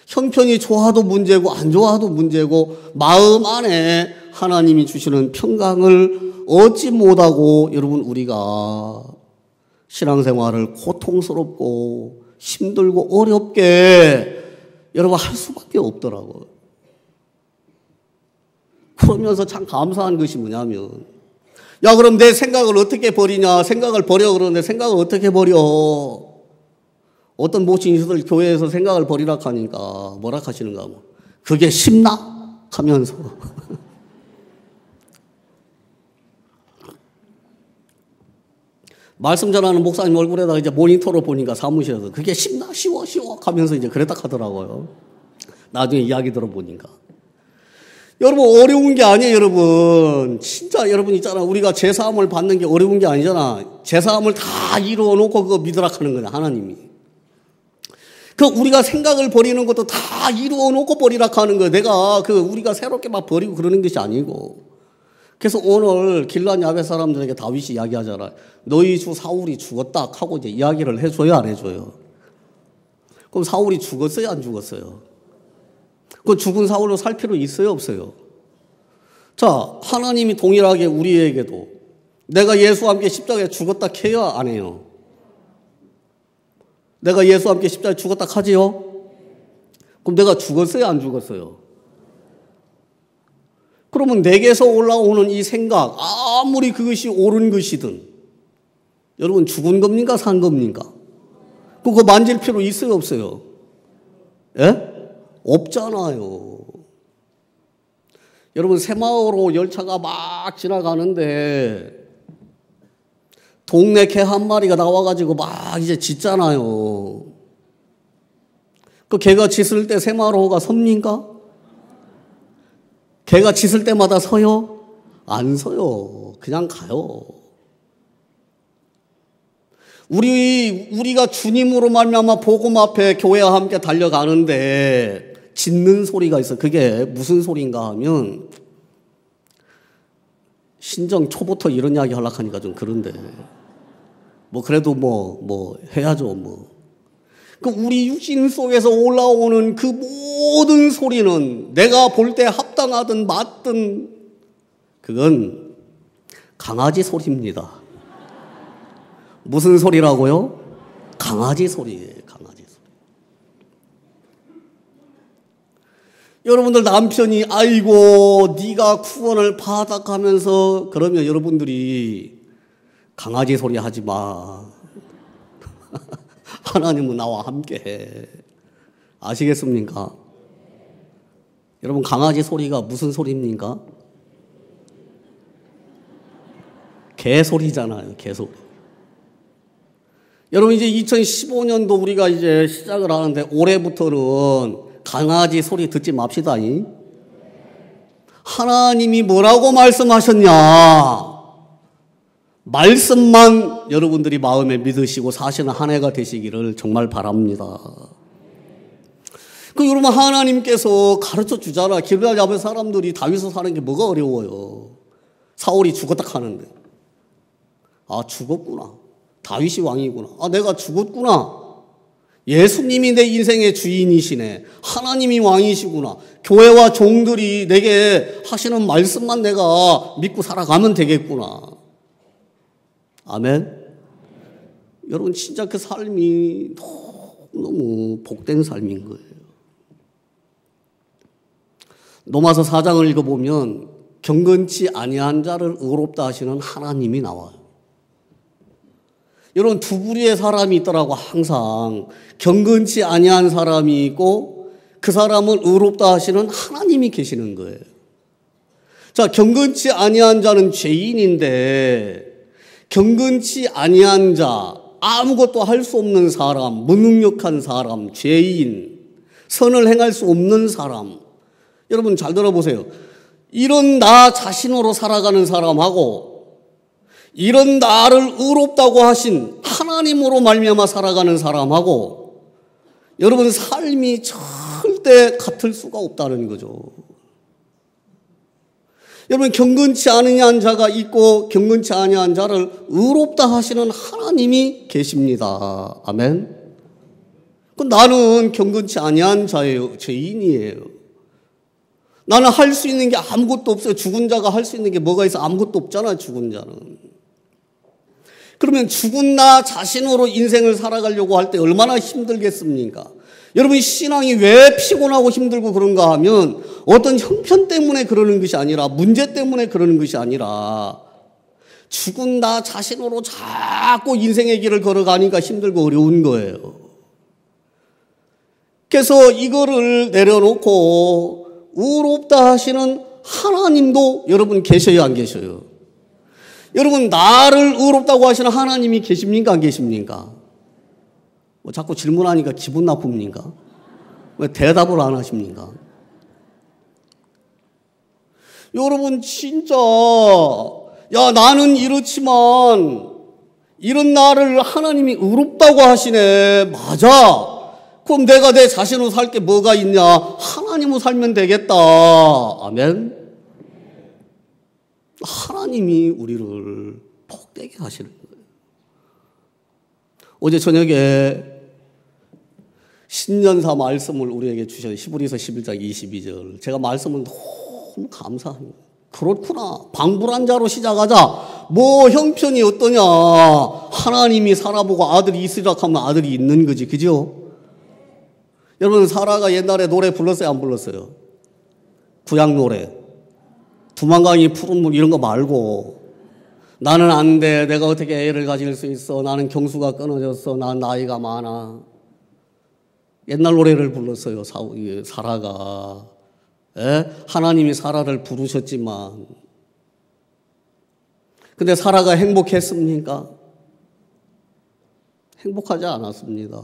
형편이 좋아도 문제고 안 좋아도 문제고 마음 안에 하나님이 주시는 평강을 얻지 못하고, 여러분, 우리가 신앙생활을 고통스럽고 힘들고 어렵게 여러분 할 수밖에 없더라고요. 그러면서 참 감사한 것이 뭐냐면, 야, 그럼 내 생각을 어떻게 버리냐, 생각을 버려. 그러는데 생각을 어떻게 버려? 어떤 모친이들 교회에서 생각을 버리라 하니까 뭐라 하시는가 하면, 그게 쉽나? 하면서 말씀 전하는 목사님 얼굴에다가 이제 모니터로 보니까 사무실에서 그게 쉽나? 쉬워 하면서 이제 그랬다 하더라고요. 나중에 이야기 들어보니까. 여러분, 어려운 게 아니에요, 여러분. 진짜 여러분 있잖아. 우리가 제사함을 받는 게 어려운 게 아니잖아. 제사함을 다 이루어 놓고 그거 믿으라 하는 거야, 하나님이. 그 우리가 생각을 버리는 것도 다 이루어 놓고 버리라 하는 거야. 내가 우리가 새롭게 막 버리고 그러는 것이 아니고. 그래서 오늘 길르앗 야벳 사람들에게 다윗이 이야기하잖아. 너희 주 사울이 죽었다 하고 이제 이야기를 해줘요, 안 해줘요? 그럼 사울이 죽었어요, 안 죽었어요? 그 죽은 사울로 살 필요 있어요, 없어요? 자, 하나님이 동일하게 우리에게도 내가 예수와 함께 십자가에 죽었다 해요, 안 해요? 내가 예수와 함께 십자가에 죽었다 하지요? 그럼 내가 죽었어요, 안 죽었어요? 그러면 내게서 올라오는 이 생각, 아무리 그것이 옳은 것이든 여러분 죽은 겁니까? 산 겁니까? 그거 만질 필요 있어요, 없어요? 예? 없잖아요. 여러분 새마을호 열차가 막 지나가는데 동네 개 한 마리가 나와가지고 막 이제 짖잖아요. 그 개가 짖을 때 새마을호가 섭니까? 개가 짖을 때마다 서요? 안 서요. 그냥 가요. 우리가 주님으로 말미암아 복음 앞에 교회와 함께 달려가는데 짖는 소리가 있어. 그게 무슨 소리인가 하면 신정 초부터 이런 이야기 하려고 하니까 좀 그런데 뭐 그래도 뭐 해야죠 뭐. 그 우리 육신 속에서 올라오는 그 모든 소리는 내가 볼 때 합당하든 맞든 그건 강아지 소리입니다. 무슨 소리라고요? 강아지 소리예요. 강아지 소리. 여러분들 남편이 아이고 네가 구원을 받아가면서 그러면 여러분들이 강아지 소리 하지 마. 하나님은 나와 함께해. 아시겠습니까? 여러분 강아지 소리가 무슨 소리입니까? 개 소리잖아요. 개 소리. 여러분 이제 2015년도 우리가 이제 시작을 하는데 올해부터는 강아지 소리 듣지 맙시다. 하나님이 뭐라고 말씀하셨냐? 말씀만 여러분들이 마음에 믿으시고 사시는 한 해가 되시기를 정말 바랍니다. 그 여러분 하나님께서 가르쳐 주잖아. 길르앗 앞에 사람들이 다윗을 사는 게 뭐가 어려워요? 사울이 죽었다 하는데 아 죽었구나. 다윗이 왕이구나. 아 내가 죽었구나. 예수님이 내 인생의 주인이시네. 하나님이 왕이시구나. 교회와 종들이 내게 하시는 말씀만 내가 믿고 살아가면 되겠구나. 아멘. 여러분 진짜 그 삶이 너무 복된 삶인 거예요. 로마서 4장을 읽어보면 경건치 아니한 자를 의롭다 하시는 하나님이 나와요. 여러분 두 부류의 사람이 있더라고. 항상 경건치 아니한 사람이 있고 그 사람을 의롭다 하시는 하나님이 계시는 거예요. 자, 경건치 아니한 자는 죄인인데 경건치 아니한 자, 아무것도 할 수 없는 사람, 무능력한 사람, 죄인, 선을 행할 수 없는 사람. 여러분 잘 들어보세요. 이런 나 자신으로 살아가는 사람하고 이런 나를 의롭다고 하신 하나님으로 말미암아 살아가는 사람하고 여러분 삶이 절대 같을 수가 없다는 거죠. 여러분 경건치 아니한 자가 있고 경건치 아니한 자를 의롭다 하시는 하나님이 계십니다. 아멘. 나는 경건치 아니한 자예요. 죄인이에요. 나는 할 수 있는 게 아무것도 없어요. 죽은 자가 할 수 있는 게 뭐가 있어? 아무것도 없잖아요. 죽은 자는. 그러면 죽은 나 자신으로 인생을 살아가려고 할 때 얼마나 힘들겠습니까? 여러분 신앙이 왜 피곤하고 힘들고 그런가 하면 어떤 형편 때문에 그러는 것이 아니라 문제 때문에 그러는 것이 아니라 죽은 나 자신으로 자꾸 인생의 길을 걸어가니까 힘들고 어려운 거예요. 그래서 이거를 내려놓고 의롭다 하시는 하나님도 여러분 계셔요, 안 계셔요? 여러분 나를 의롭다고 하시는 하나님이 계십니까, 안 계십니까? 뭐 자꾸 질문하니까 기분 나쁩니까? 왜 대답을 안 하십니까? 여러분 진짜 야 나는 이렇지만 이런 나를 하나님이 의롭다고 하시네. 맞아. 그럼 내가 내 자신으로 살 게 뭐가 있냐? 하나님으로 살면 되겠다. 아멘. 하나님이 우리를 복되게 하시는 거예요. 어제 저녁에 신년사 말씀을 우리에게 주셔서 히브리서 11장 22절 제가 말씀을 너무 감사합니다. 그렇구나. 방불한 자로 시작하자. 뭐 형편이 어떠냐. 하나님이 살아보고 아들이 있으라 하면 아들이 있는 거지. 그죠? 여러분, 사라가 옛날에 노래 불렀어요? 안 불렀어요? 구약 노래. 두만강이 푸른 물 이런 거 말고, 나는 안 돼. 내가 어떻게 애를 가질 수 있어. 나는 경수가 끊어졌어. 난 나이가 많아. 옛날 노래를 불렀어요. 사라가. 하나님이 사라를 부르셨지만, 근데 사라가 행복했습니까? 행복하지 않았습니다.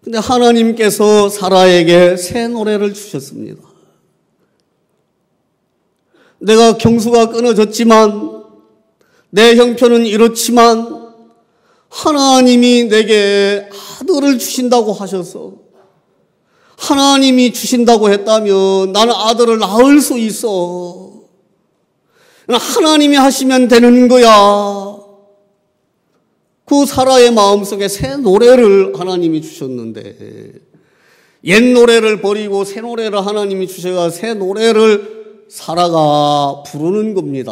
근데 하나님께서 사라에게 새 노래를 주셨습니다. 내가 경수가 끊어졌지만, 내 형편은 이렇지만 하나님이 내게 아들을 주신다고 하셔서, 하나님이 주신다고 했다면 나는 아들을 낳을 수 있어. 하나님이 하시면 되는 거야. 그 사라의 마음속에 새 노래를 하나님이 주셨는데, 옛 노래를 버리고 새 노래를 하나님이 주셔가 새 노래를 사라가 부르는 겁니다.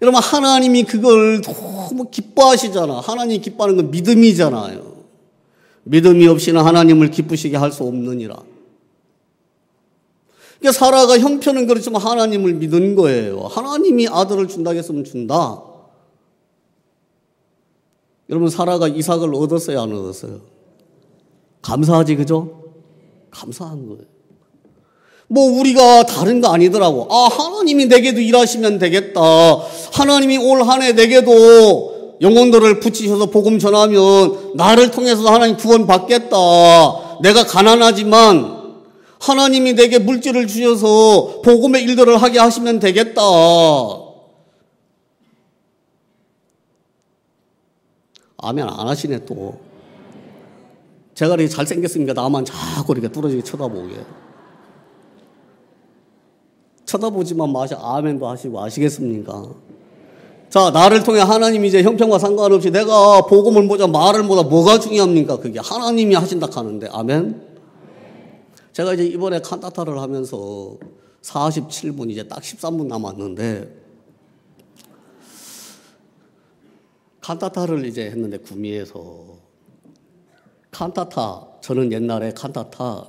여러분, 하나님이 그걸 너무 기뻐하시잖아. 하나님이 기뻐하는 건 믿음이잖아요. 믿음이 없이는 하나님을 기쁘시게 할 수 없느니라. 그러니까 사라가 형편은 그렇지만 하나님을 믿은 거예요. 하나님이 아들을 준다고 했으면 준다. 여러분, 사라가 이삭을 얻었어요, 안 얻었어요? 감사하지, 그죠? 감사한 거예요. 뭐 우리가 다른 거 아니더라고. 아, 하나님이 내게도 일하시면 되겠다. 하나님이 올 한 해 내게도 영혼들을 붙이셔서 복음 전하면 나를 통해서 하나님 구원 받겠다. 내가 가난하지만 하나님이 내게 물질을 주셔서 복음의 일들을 하게 하시면 되겠다. 아멘 안 하시네 또. 제가 이렇게 잘생겼으니까 나만 자꾸 이렇게 뚫어지게 쳐다보게. 쳐다보지만 마시 아멘도 하시고 아시겠습니까? 자, 나를 통해 하나님이 이제 형편과 상관없이 내가 복음을 보자 말을 보자 뭐가 중요합니까? 그게 하나님이 하신다 하는데. 아멘. 제가 이제 이번에 칸타타를 하면서 47분 이제 딱 13분 남았는데, 칸타타를 이제 했는데 구미에서 칸타타, 저는 옛날에 칸타타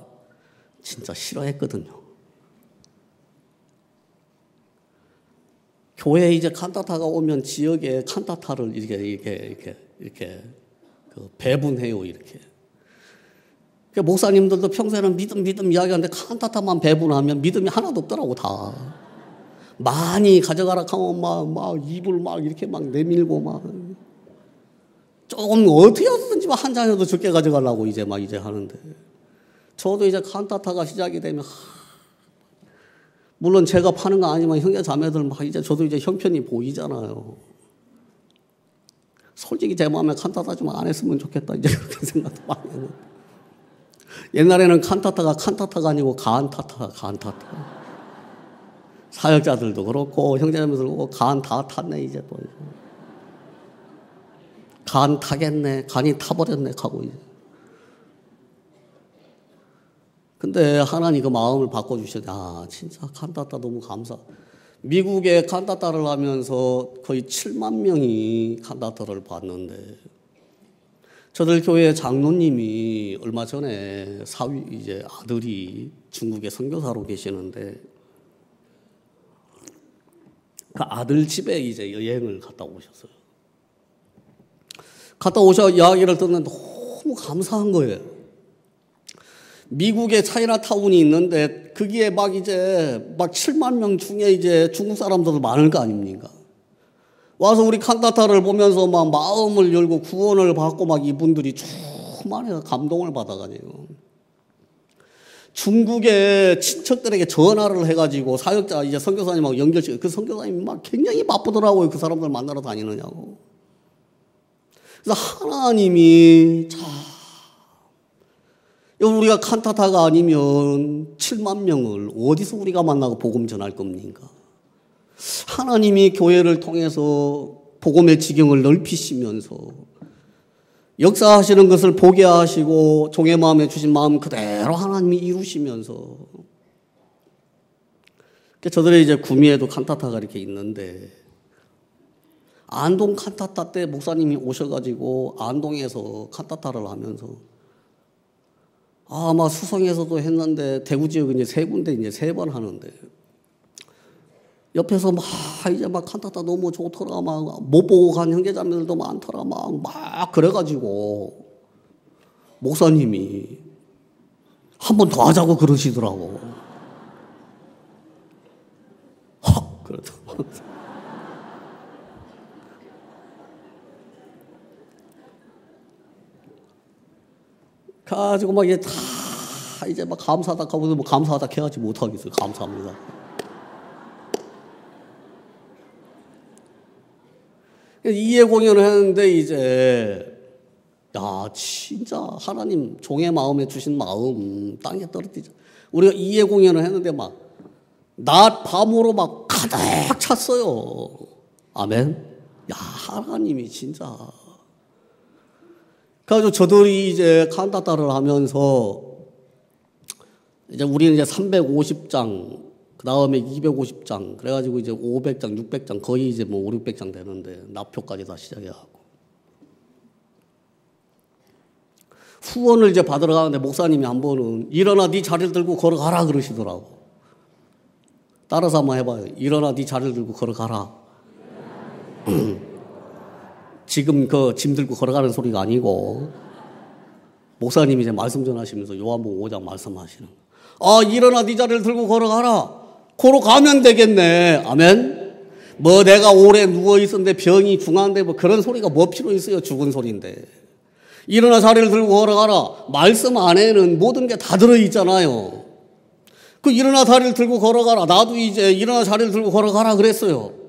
진짜 싫어했거든요. 교회에 이제 칸타타가 오면 지역에 칸타타를 이렇게 그 배분해요, 이렇게. 그러니까 목사님들도 평소에는 믿음 이야기하는데 칸타타만 배분하면 믿음이 하나도 없더라고, 다. 많이 가져가라 하면 막 입을 막 이렇게 막 내밀고 막. 조금 어떻게 하든지 한 잔이라도 적게 가져가려고 이제 하는데. 저도 이제 칸타타가 시작이 되면, 물론 제가 파는 거 아니지만 형제 자매들 막 이제 저도 이제 형편이 보이잖아요. 솔직히 제 마음에 칸타타 좀 안 했으면 좋겠다. 이제 그렇게 생각도 많이 해요. 옛날에는 칸타타가 아니고 간타타. 사역자들도 그렇고 형제자매들도 그렇고 간 다 탔네 이제 또. 간 타겠네. 간이 타버렸네 하고 이제. 근데 하나님 그 마음을 바꿔주셔야 돼. 아, 진짜 칸타타 너무 감사. 미국에 칸타타를 하면서 거의 7만 명이 칸타타를 봤는데, 저들 교회 장로님이 얼마 전에 이제 아들이 중국에 선교사로 계시는데, 그 아들 집에 이제 여행을 갔다 오셨어요. 갔다 오셔 이야기를 듣는데 너무 감사한 거예요. 미국에 차이나타운이 있는데 거기에 막 7만 명 중에 이제 중국 사람들도 많을 거 아닙니까? 와서 우리 칸타타를 보면서 막 마음을 열고 구원을 받고 막 이분들이 충만해서 감동을 받아가지고 중국의 친척들에게 전화를 해가지고 사역자 이제 선교사님하고 연결시켜. 그 선교사님이 막 굉장히 바쁘더라고요. 그 사람들 만나러 다니느냐고. 그래서 하나님이 우리가 칸타타가 아니면 7만 명을 어디서 우리가 만나고 복음 전할 겁니까? 하나님이 교회를 통해서 복음의 지경을 넓히시면서 역사하시는 것을 보게 하시고 종의 마음에 주신 마음 그대로 하나님이 이루시면서 저들의 이제 구미에도 칸타타가 이렇게 있는데, 안동 칸타타 때 목사님이 오셔가지고 안동에서 칸타타를 하면서, 아마 수성에서도 했는데 대구 지역은 이제 세 군데 이제 세 번 하는데, 옆에서 이제 칸타타 너무 좋더라, 못 보고 간 형제자매들도 많더라, 막 그래가지고 목사님이 한 번 더 하자고 그러시더라고. 그러더라고. 가지고 이게 다 이제 감사하다 하고 감사하다 해야지 못하겠어요. 감사합니다. 이해 공연을 했는데 이제 진짜 하나님 종의 마음에 주신 마음 땅에 떨어뜨리자. 우리가 이해 공연을 했는데 낮 밤으로 가득 찼어요. 아멘. 하나님이 진짜. 그래가지고 저들이 이제 칸타타를 하면서 이제 우리는 이제 350장, 그 다음에 250장, 그래가지고 이제 500장, 600장, 거의 이제 5, 600장 되는데 납표까지 다 시작해가고. 후원을 이제 받으러 가는데 목사님이 한 번은 일어나 네 자리를 들고 걸어가라 그러시더라고. 따라서 한번 해봐요. 일어나 네 자리를 들고 걸어가라. 지금 그 짐 들고 걸어가는 소리가 아니고 목사님이 이제 말씀 전하시면서 요한복음 5장 말씀하시는 일어나 네 자리를 들고 걸어가라. 걸어가면 되겠네. 아멘. 내가 오래 누워있었는데 병이 중한데 그런 소리가 뭐 필요 있어요. 죽은 소리인데. 일어나 자리를 들고 걸어가라. 말씀 안에는 모든 게 다 들어있잖아요. 그 일어나 자리를 들고 걸어가라. 나도 이제 일어나 자리를 들고 걸어가라 그랬어요.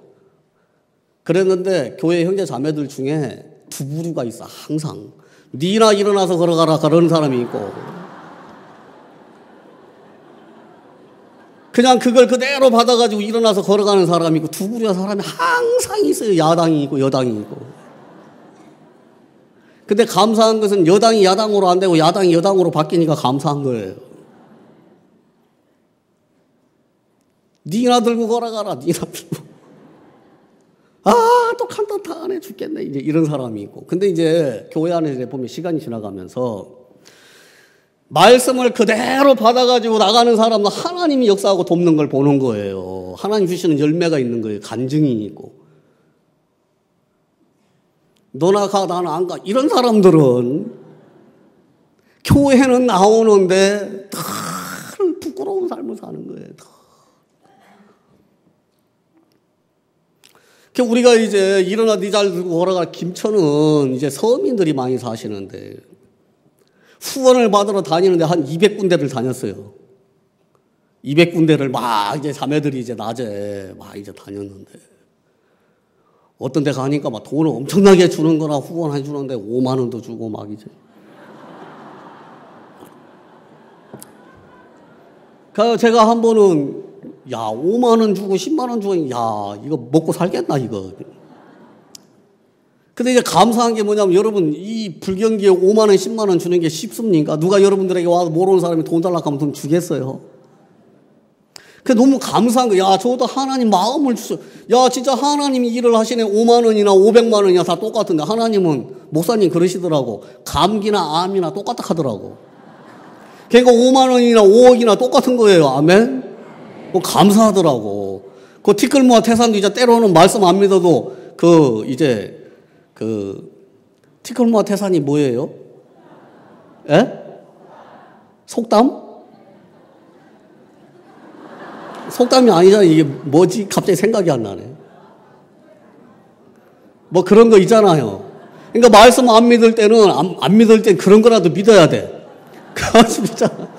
그랬는데 교회 형제 자매들 중에 두 부류가 있어. 항상 니나 일어나서 걸어가라 그러는 사람이 있고, 그냥 그걸 그대로 받아가지고 일어나서 걸어가는 사람이 있고, 두 부류의 사람이 항상 있어요. 야당이 있고 여당이 있고. 근데 감사한 것은 여당이 야당으로 안 되고 야당이 여당으로 바뀌니까 감사한 거예요. 니나 들고 걸어가라. 니나 들고. 또 칸타타 안에 죽겠네. 이제 이런 사람이 있고. 근데 이제 교회 안에 이제 보면 시간이 지나가면서 말씀을 그대로 받아가지고 나가는 사람은 하나님이 역사하고 돕는 걸 보는 거예요. 하나님 주시는 열매가 있는 거예요. 간증이 있고. 너나 가, 나는 안 가. 이런 사람들은 교회는 나오는데 다 부끄러운 삶을 사는 거예요. 우리가 이제 일어나 네 자리를 들고 걸어가. 김천은 이제 서민들이 많이 사시는데 후원을 받으러 다니는데 한 200군데를 다녔어요. 200군데를 이제 자매들이 이제 낮에 이제 다녔는데 어떤 데 가니까 돈을 엄청나게 주는 거나 후원해 주는데 5만 원도 주고 이제. 그래서 제가 한 번은 5만 원 주고 10만 원 주고 이거 먹고 살겠나 이거. 근데 이제 감사한 게 뭐냐면 여러분 이 불경기에 5만 원 10만 원 주는 게 쉽습니까? 누가 여러분들에게 와서 모르는 사람이 돈 달라고 하면 돈 주겠어요? 그 너무 감사한 거야. 저도 하나님 마음을 주셔. 진짜 하나님이 일을 하시네. 5만 원이나 500만 원이나 다 똑같은데 하나님은 목사님 그러시더라고. 감기나 암이나 똑같다 하더라고. 그러니까 5만 원이나 5억이나 똑같은 거예요. 아멘. 감사하더라고. 그 티끌모아 태산도 이제 때로는 말씀 안 믿어도 티끌모아 태산이 뭐예요? 예? 속담? 속담이 아니잖아. 이게 뭐지? 갑자기 생각이 안 나네. 그런 거 있잖아요. 그러니까 말씀 안 믿을 때는 안 믿을 땐 그런 거라도 믿어야 돼. 그래가지고 있잖아.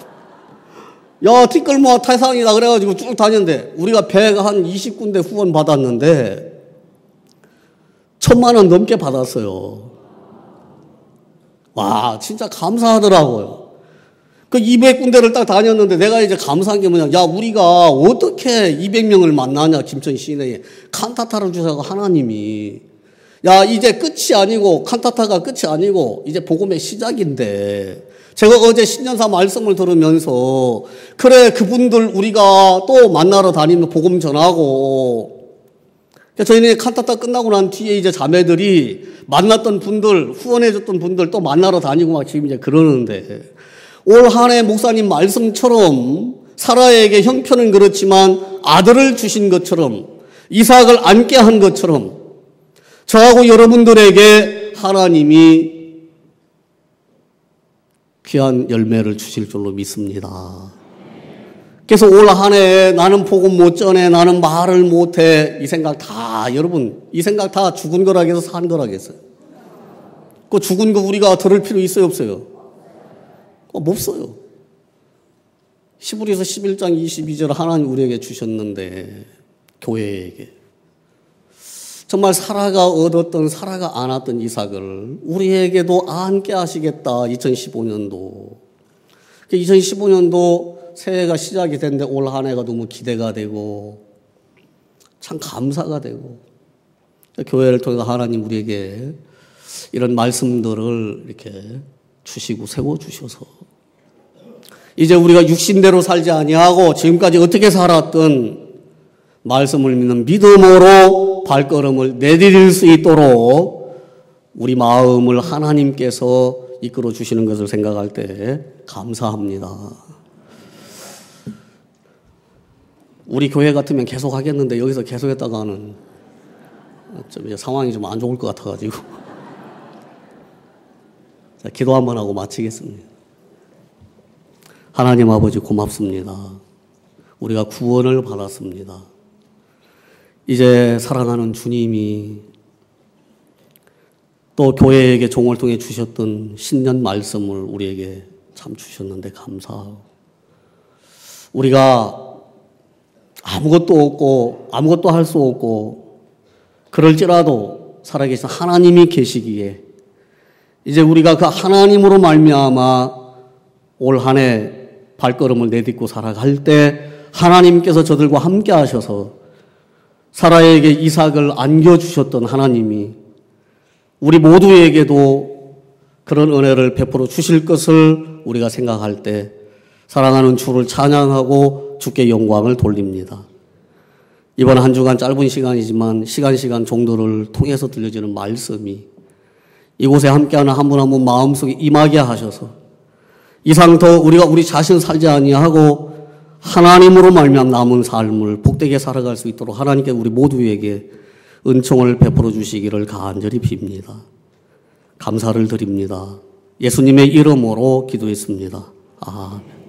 티끌모아 태산이다 그래가지고 쭉 다녔는데 우리가 배가 한 20군데 후원 받았는데 1,000만 원 넘게 받았어요. 와, 진짜 감사하더라고요. 그 200군데를 딱 다녔는데 내가 이제 감사한 게 뭐냐. 우리가 어떻게 200명을 만나냐. 김천 시내에 칸타타를 주셔서 하나님이 이제 끝이 아니고 칸타타가 끝이 아니고 이제 복음의 시작인데 제가 어제 신년사 말씀을 들으면서 그래 그분들 우리가 또 만나러 다니면 복음 전하고 저희는 칸타타 끝나고 난 뒤에 이제 자매들이 만났던 분들 후원해줬던 분들 또 만나러 다니고 막 지금 이제 그러는데 올 한 해 목사님 말씀처럼 사라에게 형편은 그렇지만 아들을 주신 것처럼 이삭을 안게 한 것처럼 저하고 여러분들에게 하나님이 귀한 열매를 주실 줄로 믿습니다. 그래서 올 한 해 나는 복음 못 전해, 나는 말을 못해, 이 생각 다 여러분 이 생각 다 죽은 거라겠어 산 거라겠어요? 그 죽은 거 우리가 들을 필요 있어요 없어요? 없어요. 히브리서 11장 22절 하나님 우리에게 주셨는데 교회에게 정말 사라가 얻었던 사라가 안았던 이삭을 우리에게도 안게 하시겠다. 2015년도 2015년도 새해가 시작이 됐는데 올 한 해가 너무 기대가 되고 참 감사가 되고 교회를 통해서 하나님 우리에게 이런 말씀들을 이렇게 주시고 세워주셔서 이제 우리가 육신대로 살지 아니하고 지금까지 어떻게 살았던 말씀을 믿는 믿음으로 발걸음을 내디딜 수 있도록 우리 마음을 하나님께서 이끌어 주시는 것을 생각할 때 감사합니다. 우리 교회 같으면 계속 하겠는데 여기서 계속 했다가는 좀 이제 상황이 좀 안 좋을 것 같아가지고 자, 기도 한번 하고 마치겠습니다. 하나님 아버지 고맙습니다. 우리가 구원을 받았습니다. 이제 사랑하는 주님이 또 교회에게 종을 통해 주셨던 신년 말씀을 우리에게 참 주셨는데 감사하고 우리가 아무것도 없고 아무것도 할 수 없고 그럴지라도 살아계신 하나님이 계시기에 이제 우리가 그 하나님으로 말미암아 올 한 해 발걸음을 내딛고 살아갈 때 하나님께서 저들과 함께 하셔서 사라에게 이삭을 안겨주셨던 하나님이 우리 모두에게도 그런 은혜를 베풀어 주실 것을 우리가 생각할 때 사랑하는 주를 찬양하고 주께 영광을 돌립니다. 이번 한 주간 짧은 시간이지만 시간 정도를 통해서 들려지는 말씀이 이곳에 함께하는 한 분 한 분 마음속에 임하게 하셔서 이상 더 우리가 우리 자신 살지 아니하고 하나님으로 말미암아 남은 삶을 복되게 살아갈 수 있도록 하나님께 우리 모두에게 은총을 베풀어 주시기를 간절히 빕니다. 감사를 드립니다. 예수님의 이름으로 기도했습니다. 아멘.